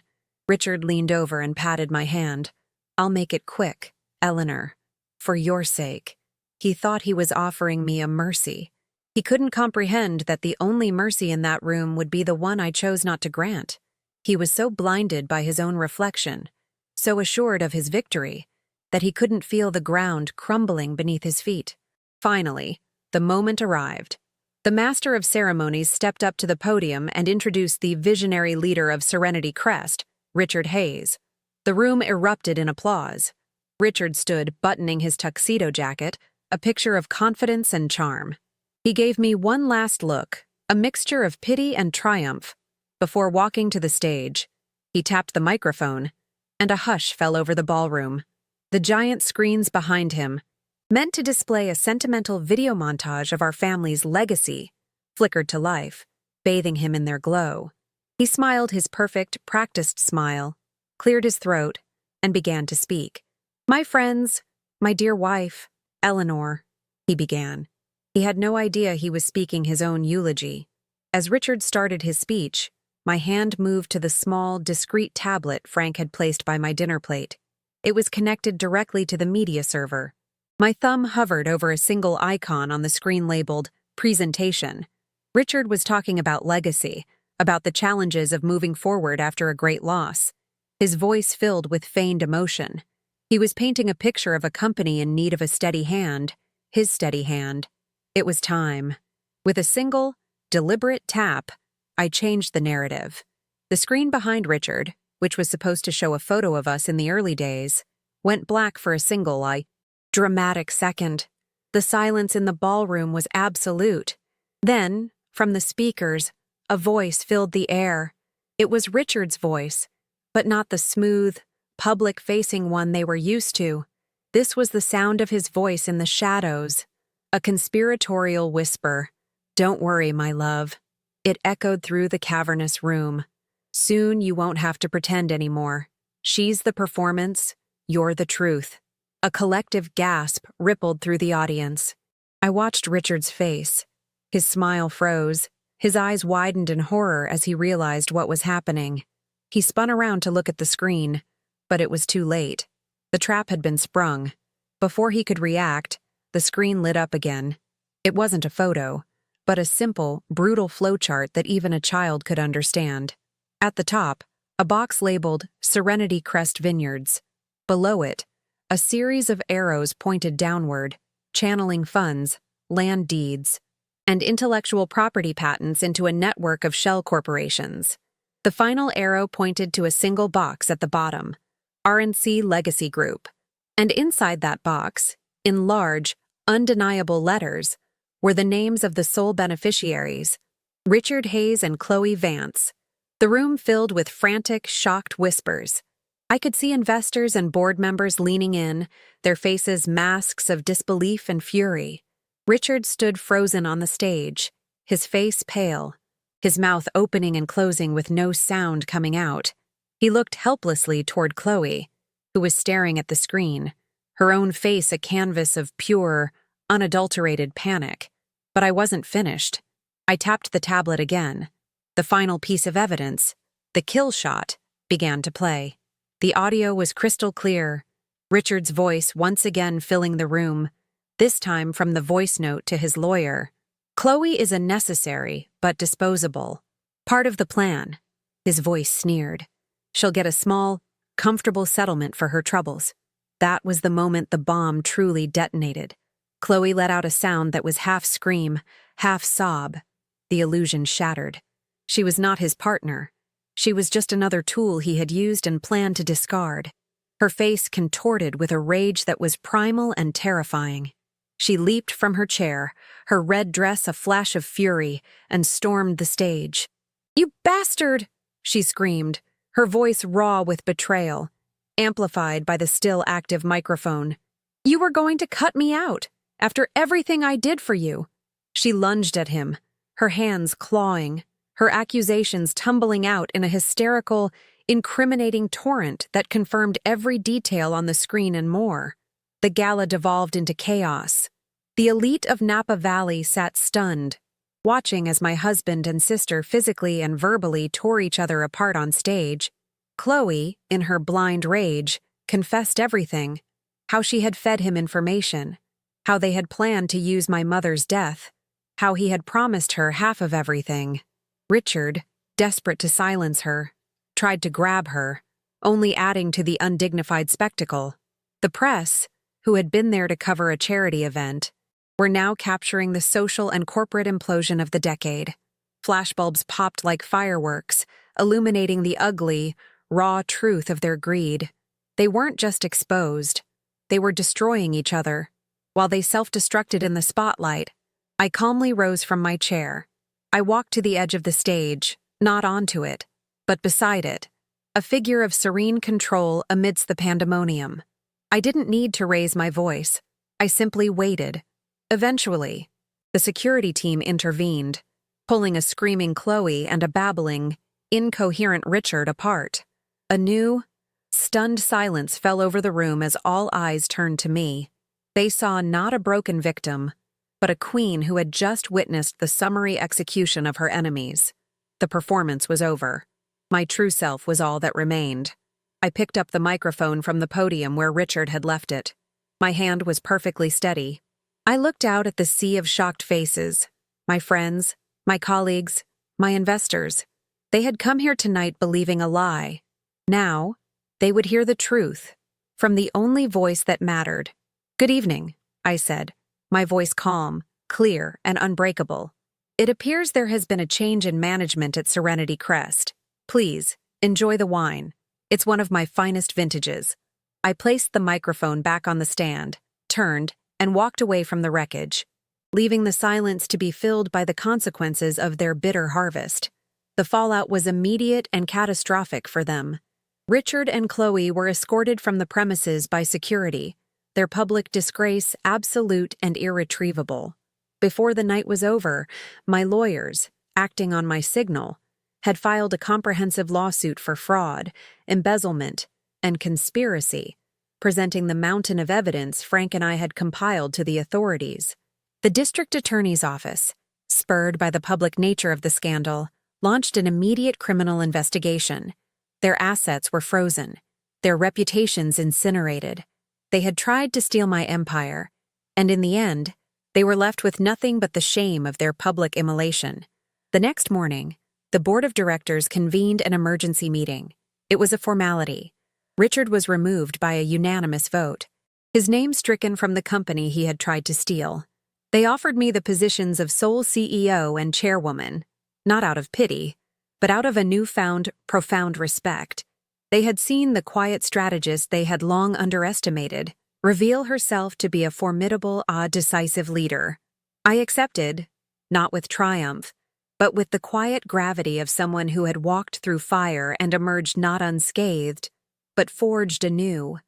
Richard leaned over and patted my hand. "I'll make it quick, Eleanor. For your sake." He thought he was offering me a mercy. He couldn't comprehend that the only mercy in that room would be the one I chose not to grant. He was so blinded by his own reflection, so assured of his victory, that he couldn't feel the ground crumbling beneath his feet. Finally, the moment arrived. The master of ceremonies stepped up to the podium and introduced the visionary leader of Serenity Crest, Richard Hayes. The room erupted in applause. Richard stood buttoning his tuxedo jacket, a picture of confidence and charm. He gave me one last look, a mixture of pity and triumph. Before walking to the stage, he tapped the microphone, and a hush fell over the ballroom. The giant screens behind him, meant to display a sentimental video montage of our family's legacy, flickered to life, bathing him in their glow. He smiled his perfect, practiced smile, cleared his throat, and began to speak. "My friends, my dear wife, Eleanor," he began. He had no idea he was speaking his own eulogy. As Richard started his speech, my hand moved to the small, discreet tablet Frank had placed by my dinner plate. It was connected directly to the media server. My thumb hovered over a single icon on the screen labeled Presentation. Richard was talking about legacy, about the challenges of moving forward after a great loss. His voice filled with feigned emotion. He was painting a picture of a company in need of a steady hand, his steady hand. It was time. With a single, deliberate tap, I changed the narrative. The screen behind Richard, which was supposed to show a photo of us in the early days, went black for a single, dramatic second. The silence in the ballroom was absolute. Then, from the speakers, a voice filled the air. It was Richard's voice, but not the smooth, public-facing one they were used to. This was the sound of his voice in the shadows, a conspiratorial whisper. "Don't worry, my love." It echoed through the cavernous room. "Soon you won't have to pretend anymore. She's the performance, you're the truth." A collective gasp rippled through the audience. I watched Richard's face. His smile froze. His eyes widened in horror as he realized what was happening. He spun around to look at the screen, but it was too late. The trap had been sprung. Before he could react, the screen lit up again. It wasn't a photo, but a simple, brutal flowchart that even a child could understand. At the top, a box labeled Serenity Crest Vineyards. Below it, a series of arrows pointed downward, channeling funds, land deeds, and intellectual property patents into a network of shell corporations. The final arrow pointed to a single box at the bottom, RNC Legacy Group. And inside that box, in large, undeniable letters, were the names of the sole beneficiaries, Richard Hayes and Chloe Vance. The room filled with frantic, shocked whispers. I could see investors and board members leaning in, their faces masks of disbelief and fury. Richard stood frozen on the stage, his face pale, his mouth opening and closing with no sound coming out. He looked helplessly toward Chloe, who was staring at the screen, her own face a canvas of pure, unadulterated panic. But I wasn't finished. I tapped the tablet again. The final piece of evidence, the kill shot, began to play. The audio was crystal clear, Richard's voice once again filling the room, this time from the voice note to his lawyer. "Chloe is a necessary, but disposable part of the plan." His voice sneered. "She'll get a small, comfortable settlement for her troubles." That was the moment the bomb truly detonated. Chloe let out a sound that was half scream, half sob. The illusion shattered. She was not his partner. She was just another tool he had used and planned to discard. Her face contorted with a rage that was primal and terrifying. She leaped from her chair, her red dress a flash of fury, and stormed the stage. "You bastard!" she screamed, her voice raw with betrayal, amplified by the still active microphone. "You were going to cut me out, after everything I did for you." She lunged at him, her hands clawing, her accusations tumbling out in a hysterical, incriminating torrent that confirmed every detail on the screen and more. The gala devolved into chaos. The elite of Napa Valley sat stunned, watching as my husband and sister physically and verbally tore each other apart on stage. Chloe, in her blind rage, confessed everything: how she had fed him information, how they had planned to use my mother's death, how he had promised her half of everything. Richard, desperate to silence her, tried to grab her, only adding to the undignified spectacle. The press, who had been there to cover a charity event, were now capturing the social and corporate implosion of the decade. Flashbulbs popped like fireworks, illuminating the ugly, raw truth of their greed. They weren't just exposed. They were destroying each other. While they self-destructed in the spotlight, I calmly rose from my chair. I walked to the edge of the stage, not onto it, but beside it, a figure of serene control amidst the pandemonium. I didn't need to raise my voice. I simply waited. Eventually, the security team intervened, pulling a screaming Chloe and a babbling, incoherent Richard apart. A new, stunned silence fell over the room as all eyes turned to me. They saw not a broken victim, but a queen who had just witnessed the summary execution of her enemies. The performance was over. My true self was all that remained. I picked up the microphone from the podium where Richard had left it. My hand was perfectly steady. I looked out at the sea of shocked faces. My friends, my colleagues, my investors. They had come here tonight believing a lie. Now, they would hear the truth, from the only voice that mattered. "Good evening," I said, my voice calm, clear, and unbreakable. It appears there has been a change in management at Serenity Crest. Please, enjoy the wine. It's one of my finest vintages. I placed the microphone back on the stand, turned, and walked away from the wreckage, leaving the silence to be filled by the consequences of their bitter harvest. The fallout was immediate and catastrophic for them. Richard and Chloe were escorted from the premises by security, their public disgrace absolute and irretrievable. Before the night was over, my lawyers, acting on my signal, had filed a comprehensive lawsuit for fraud, embezzlement, and conspiracy, presenting the mountain of evidence Frank and I had compiled to the authorities. The district attorney's office, spurred by the public nature of the scandal, launched an immediate criminal investigation. Their assets were frozen, their reputations incinerated. They had tried to steal my empire, and in the end, they were left with nothing but the shame of their public immolation. The next morning, the board of directors convened an emergency meeting. It was a formality. Richard was removed by a unanimous vote, his name stricken from the company he had tried to steal. They offered me the positions of sole CEO and chairwoman, not out of pity, but out of a newfound, profound respect. They had seen the quiet strategist they had long underestimated reveal herself to be a formidable, decisive leader. I accepted, not with triumph, but with the quiet gravity of someone who had walked through fire and emerged not unscathed, but forged anew,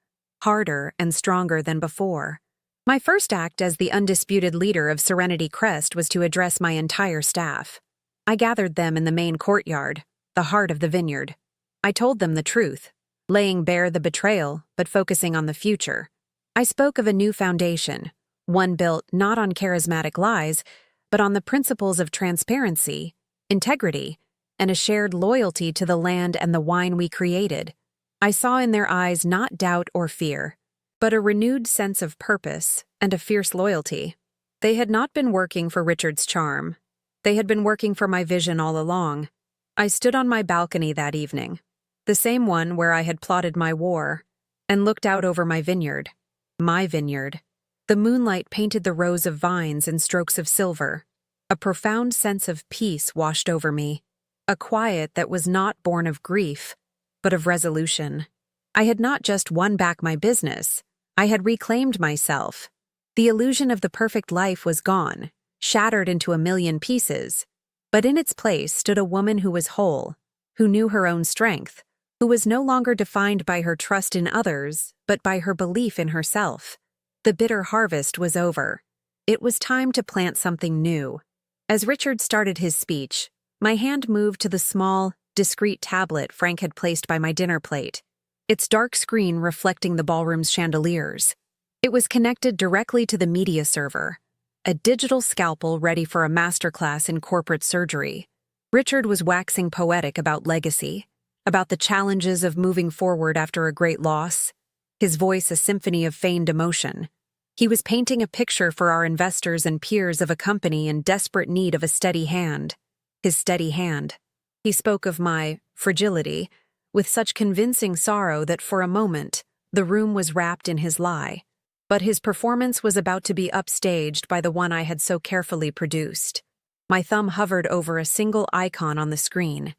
harder and stronger than before. My first act as the undisputed leader of Serenity Crest was to address my entire staff. I gathered them in the main courtyard, the heart of the vineyard. I told them the truth, laying bare the betrayal but focusing on the future. I spoke of a new foundation, one built not on charismatic lies, but on the principles of transparency, integrity, and a shared loyalty to the land and the wine we created. I saw in their eyes not doubt or fear, but a renewed sense of purpose and a fierce loyalty. They had not been working for Richard's charm. They had been working for my vision all along. I stood on my balcony that evening, the same one where I had plotted my war, and looked out over my vineyard. My vineyard. The moonlight painted the rows of vines in strokes of silver. A profound sense of peace washed over me, a quiet that was not born of grief, but of resolution. I had not just won back my business, I had reclaimed myself. The illusion of the perfect life was gone, shattered into a million pieces, but in its place stood a woman who was whole, who knew her own strength, who was no longer defined by her trust in others, but by her belief in herself. The bitter harvest was over. It was time to plant something new. As Richard started his speech, my hand moved to the small, discreet tablet Frank had placed by my dinner plate, its dark screen reflecting the ballroom's chandeliers. It was connected directly to the media server, a digital scalpel ready for a masterclass in corporate surgery. Richard was waxing poetic about legacy, about the challenges of moving forward after a great loss, his voice a symphony of feigned emotion. He was painting a picture for our investors and peers of a company in desperate need of a steady hand. His steady hand. He spoke of my fragility with such convincing sorrow that for a moment, the room was wrapped in his lie. But his performance was about to be upstaged by the one I had so carefully produced. My thumb hovered over a single icon on the screen,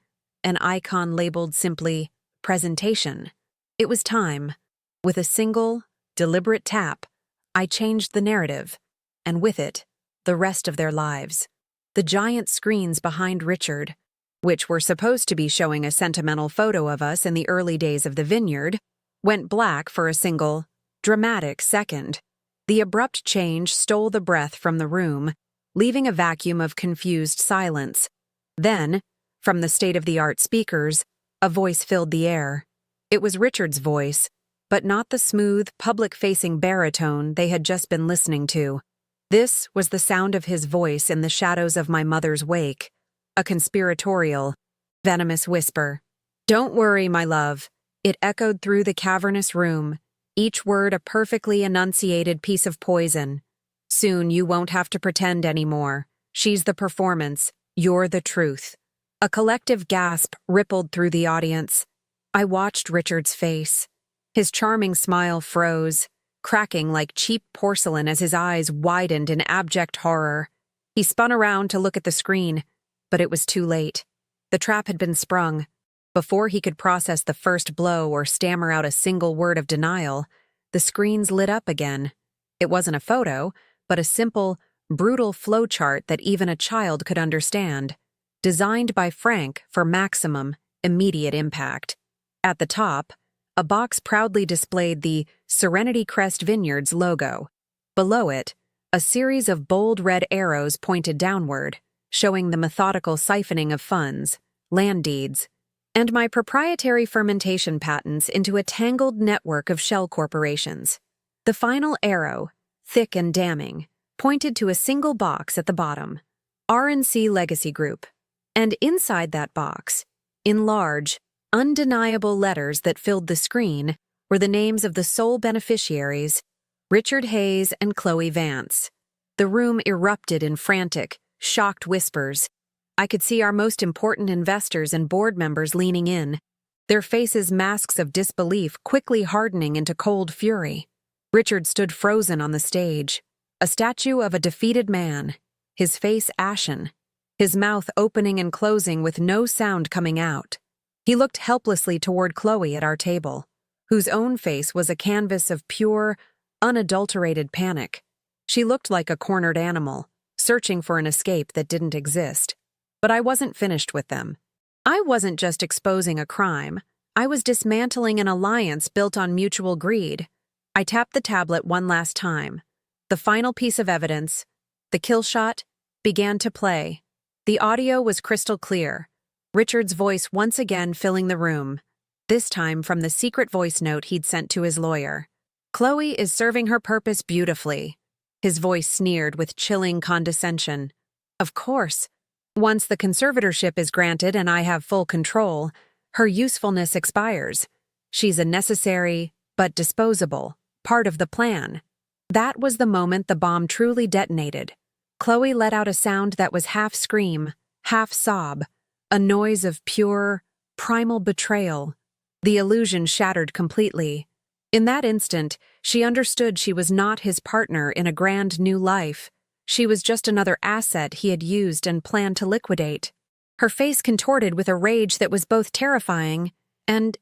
an icon labeled simply, Presentation. It was time. With a single, deliberate tap, I changed the narrative, and with it, the rest of their lives. The giant screens behind Richard, which were supposed to be showing a sentimental photo of us in the early days of the vineyard, went black for a single, dramatic second. The abrupt change stole the breath from the room, leaving a vacuum of confused silence. Then, from the state-of-the-art speakers, a voice filled the air. It was Richard's voice, but not the smooth, public-facing baritone they had just been listening to. This was the sound of his voice in the shadows of my mother's wake, a conspiratorial, venomous whisper. "Don't worry, my love." It echoed through the cavernous room, each word a perfectly enunciated piece of poison. "Soon you won't have to pretend anymore. She's the performance, you're the truth." A collective gasp rippled through the audience. I watched Richard's face. His charming smile froze, cracking like cheap porcelain as his eyes widened in abject horror. He spun around to look at the screen, but it was too late. The trap had been sprung. Before he could process the first blow or stammer out a single word of denial, the screens lit up again. It wasn't a photo, but a simple, brutal flowchart that even a child could understand, designed by Frank for maximum, immediate impact. At the top, a box proudly displayed the Serenity Crest Vineyards logo. Below it, a series of bold red arrows pointed downward, showing the methodical siphoning of funds, land deeds, and my proprietary fermentation patents into a tangled network of shell corporations. The final arrow, thick and damning, pointed to a single box at the bottom, RNC Legacy Group, and inside that box, in large, undeniable letters that filled the screen, were the names of the sole beneficiaries, Richard Hayes and Chloe Vance. The room erupted in frantic, shocked whispers. I could see our most important investors and board members leaning in, their faces masks of disbelief quickly hardening into cold fury. Richard stood frozen on the stage, a statue of a defeated man, his face ashen, his mouth opening and closing with no sound coming out. He looked helplessly toward Chloe at our table, whose own face was a canvas of pure, unadulterated panic. She looked like a cornered animal, searching for an escape that didn't exist. But I wasn't finished with them. I wasn't just exposing a crime. I was dismantling an alliance built on mutual greed. I tapped the tablet one last time. The final piece of evidence, the kill shot, began to play. The audio was crystal clear, Richard's voice once again filling the room, this time from the secret voice note he'd sent to his lawyer. Chloe is serving her purpose beautifully. His voice sneered with chilling condescension. Of course. Once the conservatorship is granted and I have full control, her usefulness expires. She's a necessary, but disposable, part of the plan. That was the moment the bomb truly detonated. Chloe let out a sound that was half scream, half sob, a noise of pure, primal betrayal. The illusion shattered completely. In that instant, she understood she was not his partner in a grand new life. She was just another asset he had used and planned to liquidate. Her face contorted with a rage that was both terrifying and,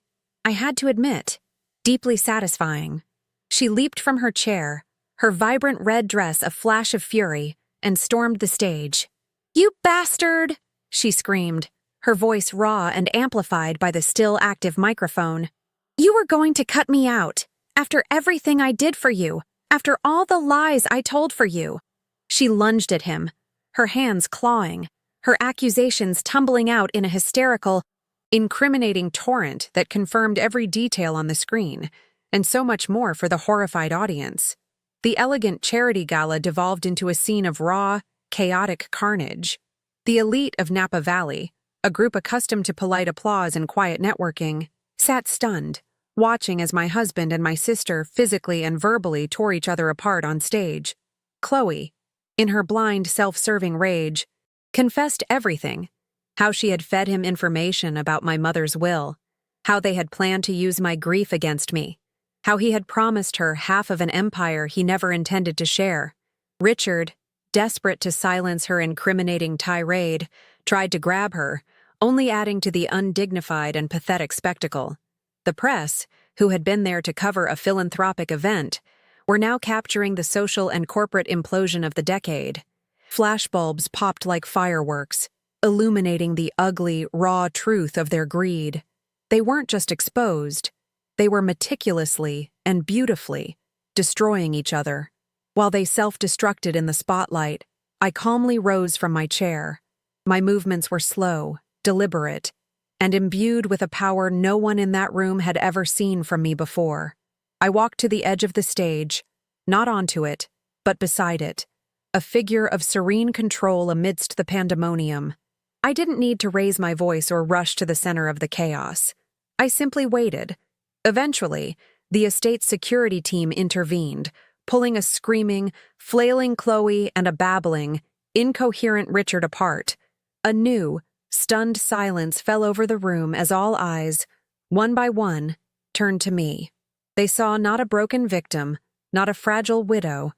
I had to admit, deeply satisfying. She leaped from her chair, her vibrant red dress a flash of fury, and stormed the stage. "You bastard!" she screamed, her voice raw and amplified by the still active microphone. "You were going to cut me out, after everything I did for you, after all the lies I told for you." She lunged at him, her hands clawing, her accusations tumbling out in a hysterical, incriminating torrent that confirmed every detail on the screen, and so much more for the horrified audience. The elegant charity gala devolved into a scene of raw, chaotic carnage. The elite of Napa Valley, a group accustomed to polite applause and quiet networking, sat stunned, watching as my husband and my sister physically and verbally tore each other apart on stage. Chloe, in her blind, self-serving rage, confessed everything. How she had fed him information about my mother's will, how they had planned to use my grief against me, how he had promised her half of an empire he never intended to share. Richard, desperate to silence her incriminating tirade, tried to grab her, only adding to the undignified and pathetic spectacle. The press, who had been there to cover a philanthropic event, were now capturing the social and corporate implosion of the decade. Flashbulbs popped like fireworks, illuminating the ugly, raw truth of their greed. They weren't just exposed, they were meticulously and beautifully destroying each other. While they self-destructed in the spotlight, I calmly rose from my chair. My movements were slow, deliberate, and imbued with a power no one in that room had ever seen from me before. I walked to the edge of the stage, not onto it, but beside it, a figure of serene control amidst the pandemonium. I didn't need to raise my voice or rush to the center of the chaos. I simply waited. Eventually, the estate's security team intervened, pulling a screaming, flailing Chloe and a babbling, incoherent Richard apart. A new, stunned silence fell over the room as all eyes, one by one, turned to me. They saw not a broken victim, not a fragile widow,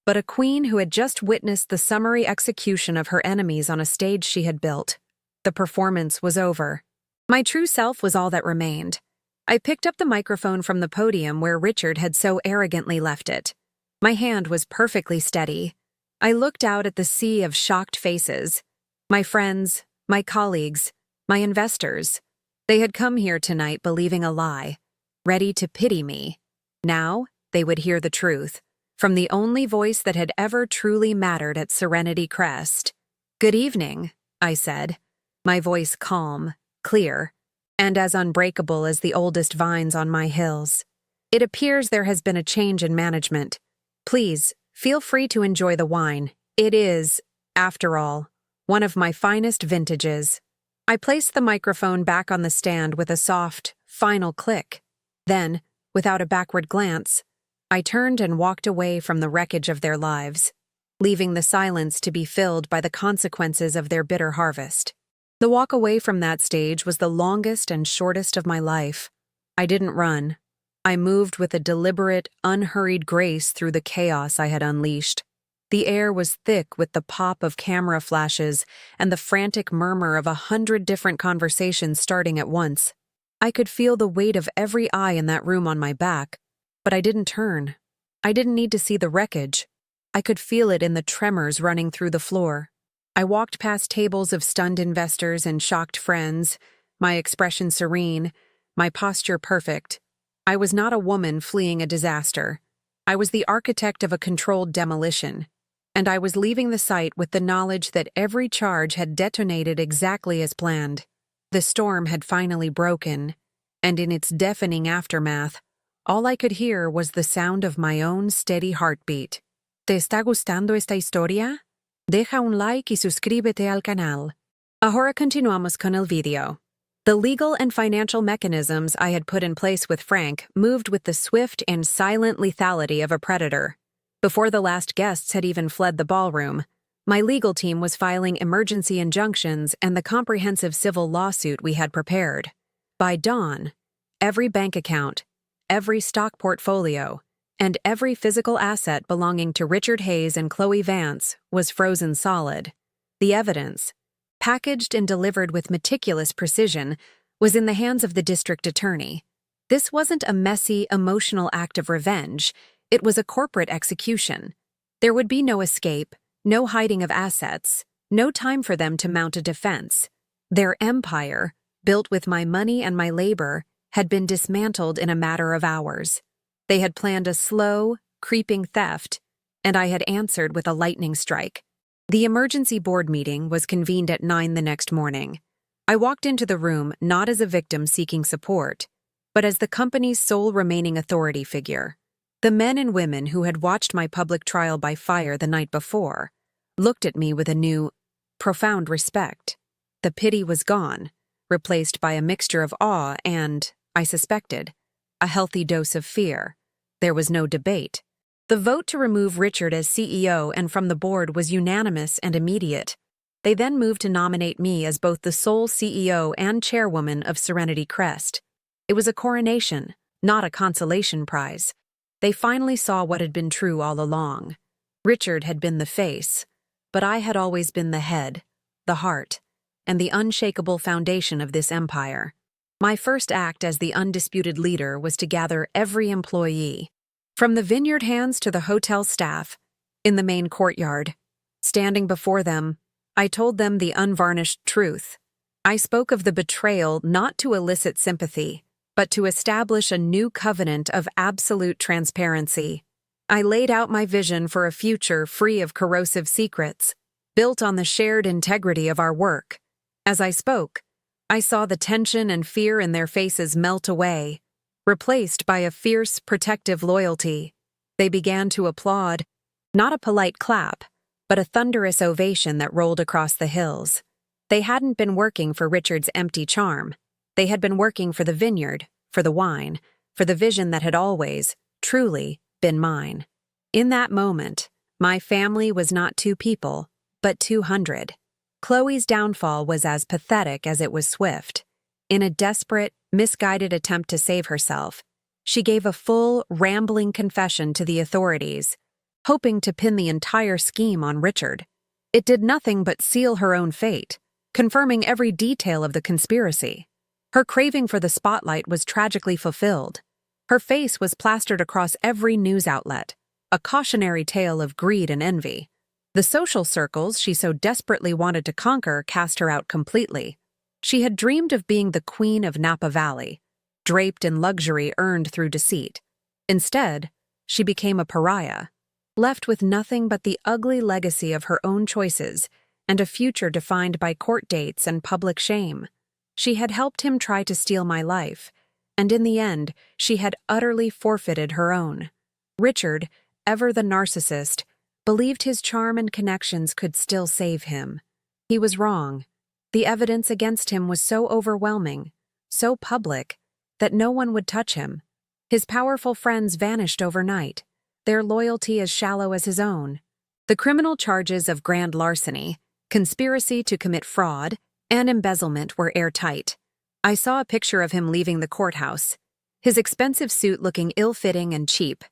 but a queen who had just witnessed the summary execution of her enemies on a stage she had built. The performance was over. My true self was all that remained. I picked up the microphone from the podium where Richard had so arrogantly left it. My hand was perfectly steady. I looked out at the sea of shocked faces. My friends, my colleagues, my investors. They had come here tonight believing a lie, ready to pity me. Now, they would hear the truth, from the only voice that had ever truly mattered at Serenity Crest. "Good evening," I said, my voice calm, clear, and as unbreakable as the oldest vines on my hills. "It appears there has been a change in management. Please, feel free to enjoy the wine. It is, after all, one of my finest vintages." I placed the microphone back on the stand with a soft, final click. Then, without a backward glance, I turned and walked away from the wreckage of their lives, leaving the silence to be filled by the consequences of their bitter harvest. The walk away from that stage was the longest and shortest of my life. I didn't run. I moved with a deliberate, unhurried grace through the chaos I had unleashed. The air was thick with the pop of camera flashes and the frantic murmur of 100 different conversations starting at once. I could feel the weight of every eye in that room on my back, but I didn't turn. I didn't need to see the wreckage. I could feel it in the tremors running through the floor. I walked past tables of stunned investors and shocked friends, my expression serene, my posture perfect. I was not a woman fleeing a disaster. I was the architect of a controlled demolition, and I was leaving the site with the knowledge that every charge had detonated exactly as planned. The storm had finally broken, and in its deafening aftermath, all I could hear was the sound of my own steady heartbeat. ¿Te está gustando esta historia? Deja un like y suscríbete al canal. Ahora continuamos con el video. The legal and financial mechanisms I had put in place with Frank moved with the swift and silent lethality of a predator. Before the last guests had even fled the ballroom, my legal team was filing emergency injunctions and the comprehensive civil lawsuit we had prepared. By dawn, every bank account, every stock portfolio, and every physical asset belonging to Richard Hayes and Chloe Vance was frozen solid. The evidence, packaged and delivered with meticulous precision, was in the hands of the district attorney. This wasn't a messy, emotional act of revenge. It was a corporate execution. There would be no escape, no hiding of assets, no time for them to mount a defense. Their empire, built with my money and my labor, had been dismantled in a matter of hours. They had planned a slow, creeping theft, and I had answered with a lightning strike. The emergency board meeting was convened at 9 the next morning. I walked into the room not as a victim seeking support, but as the company's sole remaining authority figure. The men and women who had watched my public trial by fire the night before looked at me with a new, profound respect. The pity was gone, replaced by a mixture of awe and, I suspected, a healthy dose of fear. There was no debate. The vote to remove Richard as CEO and from the board was unanimous and immediate. They then moved to nominate me as both the sole CEO and chairwoman of Serenity Crest. It was a coronation, not a consolation prize. They finally saw what had been true all along. Richard had been the face, but I had always been the head, the heart, and the unshakable foundation of this empire. My first act as the undisputed leader was to gather every employee, from the vineyard hands to the hotel staff, in the main courtyard. Standing before them, I told them the unvarnished truth. I spoke of the betrayal not to elicit sympathy, but to establish a new covenant of absolute transparency. I laid out my vision for a future free of corrosive secrets, built on the shared integrity of our work. As I spoke, I saw the tension and fear in their faces melt away, replaced by a fierce, protective loyalty. They began to applaud, not a polite clap, but a thunderous ovation that rolled across the hills. They hadn't been working for Richard's empty charm. They had been working for the vineyard, for the wine, for the vision that had always, truly, been mine. In that moment, my family was not 2 people, but 200. Chloe's downfall was as pathetic as it was swift. In a desperate, misguided attempt to save herself, she gave a full, rambling confession to the authorities, hoping to pin the entire scheme on Richard. It did nothing but seal her own fate, confirming every detail of the conspiracy. Her craving for the spotlight was tragically fulfilled. Her face was plastered across every news outlet, a cautionary tale of greed and envy. The social circles she so desperately wanted to conquer cast her out completely. She had dreamed of being the queen of Napa Valley, draped in luxury earned through deceit. Instead, she became a pariah, left with nothing but the ugly legacy of her own choices and a future defined by court dates and public shame. She had helped him try to steal my life, and in the end, she had utterly forfeited her own. Richard, ever the narcissist, believed his charm and connections could still save him. He was wrong. The evidence against him was so overwhelming, so public, that no one would touch him. His powerful friends vanished overnight, their loyalty as shallow as his own. The criminal charges of grand larceny, conspiracy to commit fraud, and embezzlement were airtight. I saw a picture of him leaving the courthouse, his expensive suit looking ill-fitting and cheap,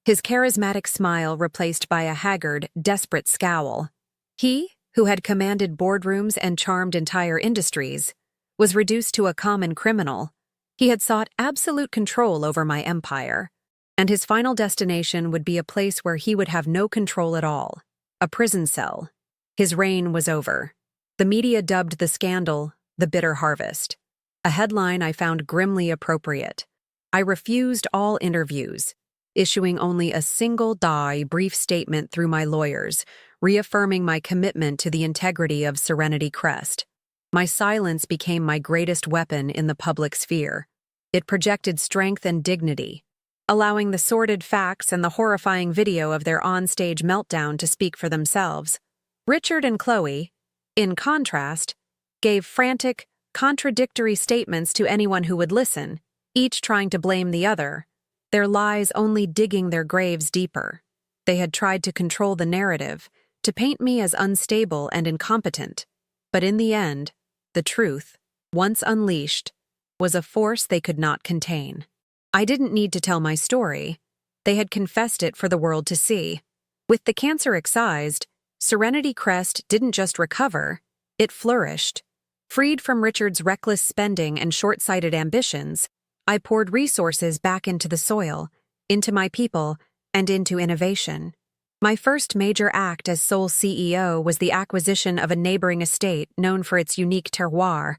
his charismatic smile replaced by a haggard, desperate scowl. He, who had commanded boardrooms and charmed entire industries, was reduced to a common criminal. He had sought absolute control over my empire, and his final destination would be a place where he would have no control at all, a prison cell. His reign was over. The media dubbed the scandal the bitter harvest, a headline I found grimly appropriate. I refused all interviews, issuing only a single brief statement through my lawyers, reaffirming my commitment to the integrity of Serenity Crest. My silence became my greatest weapon in the public sphere. It projected strength and dignity, allowing the sordid facts and the horrifying video of their on-stage meltdown to speak for themselves. Richard and Chloe, in contrast, gave frantic, contradictory statements to anyone who would listen, each trying to blame the other, their lies only digging their graves deeper. They had tried to control the narrative, to paint me as unstable and incompetent. But in the end, the truth, once unleashed, was a force they could not contain. I didn't need to tell my story. They had confessed it for the world to see. With the cancer excised, Serenity Crest didn't just recover, it flourished. Freed from Richard's reckless spending and short-sighted ambitions, I poured resources back into the soil, into my people, and into innovation. My first major act as sole CEO was the acquisition of a neighboring estate known for its unique terroir,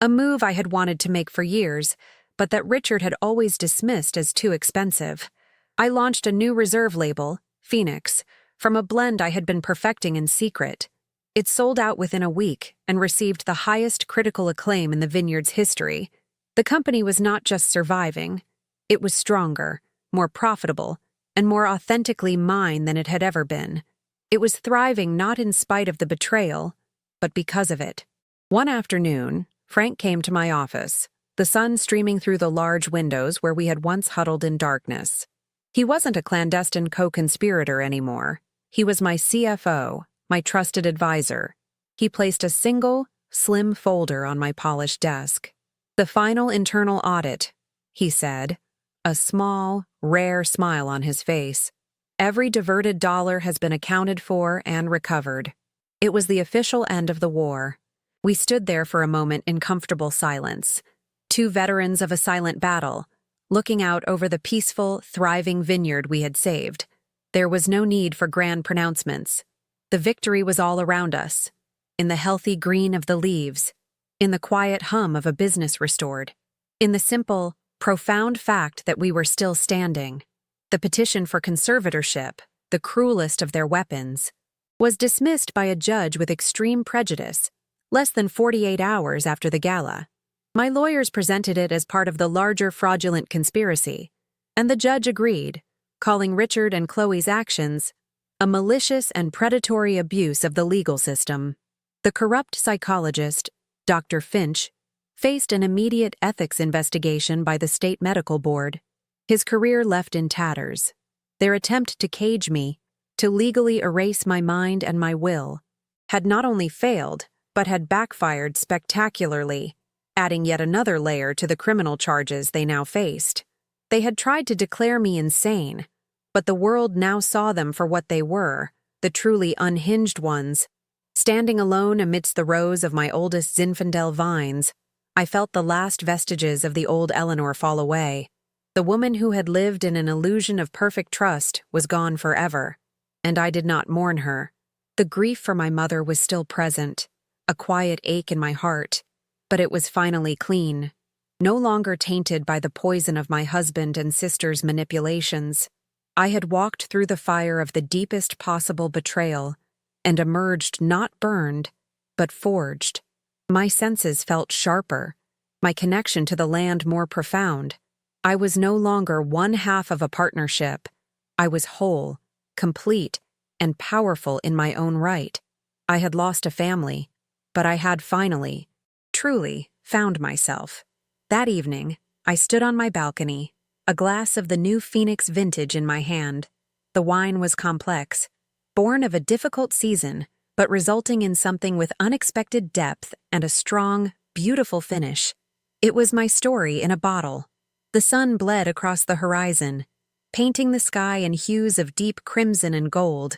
a move I had wanted to make for years, but that Richard had always dismissed as too expensive. I launched a new reserve label, Phoenix, from a blend I had been perfecting in secret. It sold out within a week and received the highest critical acclaim in the vineyard's history. The company was not just surviving, it was stronger, more profitable, and more authentically mine than it had ever been. It was thriving not in spite of the betrayal, but because of it. One afternoon, Frank came to my office, the sun streaming through the large windows where we had once huddled in darkness. He wasn't a clandestine co-conspirator anymore. He was my CFO, my trusted advisor. He placed a single, slim folder on my polished desk. "The final internal audit," he said, a small, rare smile on his face. "Every diverted dollar has been accounted for and recovered." It was the official end of the war. We stood there for a moment in comfortable silence, two veterans of a silent battle, looking out over the peaceful, thriving vineyard we had saved. There was no need for grand pronouncements. The victory was all around us, in the healthy green of the leaves, in the quiet hum of a business restored, in the simple, profound fact that we were still standing. The petition for conservatorship, the cruelest of their weapons, was dismissed by a judge with extreme prejudice, less than 48 hours after the gala. My lawyers presented it as part of the larger fraudulent conspiracy, and the judge agreed, calling Richard and Chloe's actions a malicious and predatory abuse of the legal system. The corrupt psychologist, Dr. Finch, faced an immediate ethics investigation by the state medical board, his career left in tatters. Their attempt to cage me, to legally erase my mind and my will, had not only failed, but had backfired spectacularly, adding yet another layer to the criminal charges they now faced. They had tried to declare me insane, But the world now saw them for what they were, the truly unhinged ones. Standing alone amidst the rows of my oldest Zinfandel vines, I felt the last vestiges of the old Eleanor fall away. The woman who had lived in an illusion of perfect trust was gone forever, and I did not mourn her. The grief for my mother was still present, a quiet ache in my heart, but it was finally clean, no longer tainted by the poison of my husband and sister's manipulations. I had walked through the fire of the deepest possible betrayal and emerged not burned, but forged. My senses felt sharper, my connection to the land more profound. I was no longer one half of a partnership. I was whole, complete, and powerful in my own right. I had lost a family, but I had finally, truly, found myself. That evening, I stood on my balcony, a glass of the new Phoenix vintage in my hand. The wine was complex, born of a difficult season, but resulting in something with unexpected depth and a strong, beautiful finish. It was my story in a bottle. The sun bled across the horizon, painting the sky in hues of deep crimson and gold,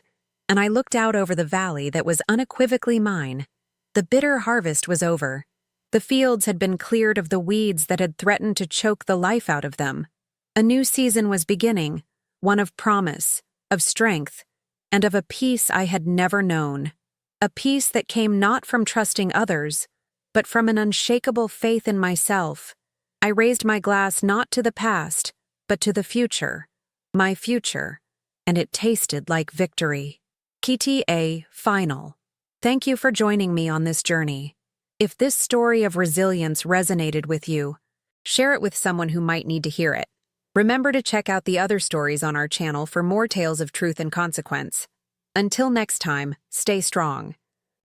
and I looked out over the valley that was unequivocally mine. The bitter harvest was over. The fields had been cleared of the weeds that had threatened to choke the life out of them. A new season was beginning, one of promise, of strength, and of a peace I had never known. A peace that came not from trusting others, but from an unshakable faith in myself. I raised my glass not to the past, but to the future, my future, and it tasted like victory. KTA Final. Thank you for joining me on this journey. If this story of resilience resonated with you, share it with someone who might need to hear it. Remember to check out the other stories on our channel for more tales of truth and consequence. Until next time, stay strong.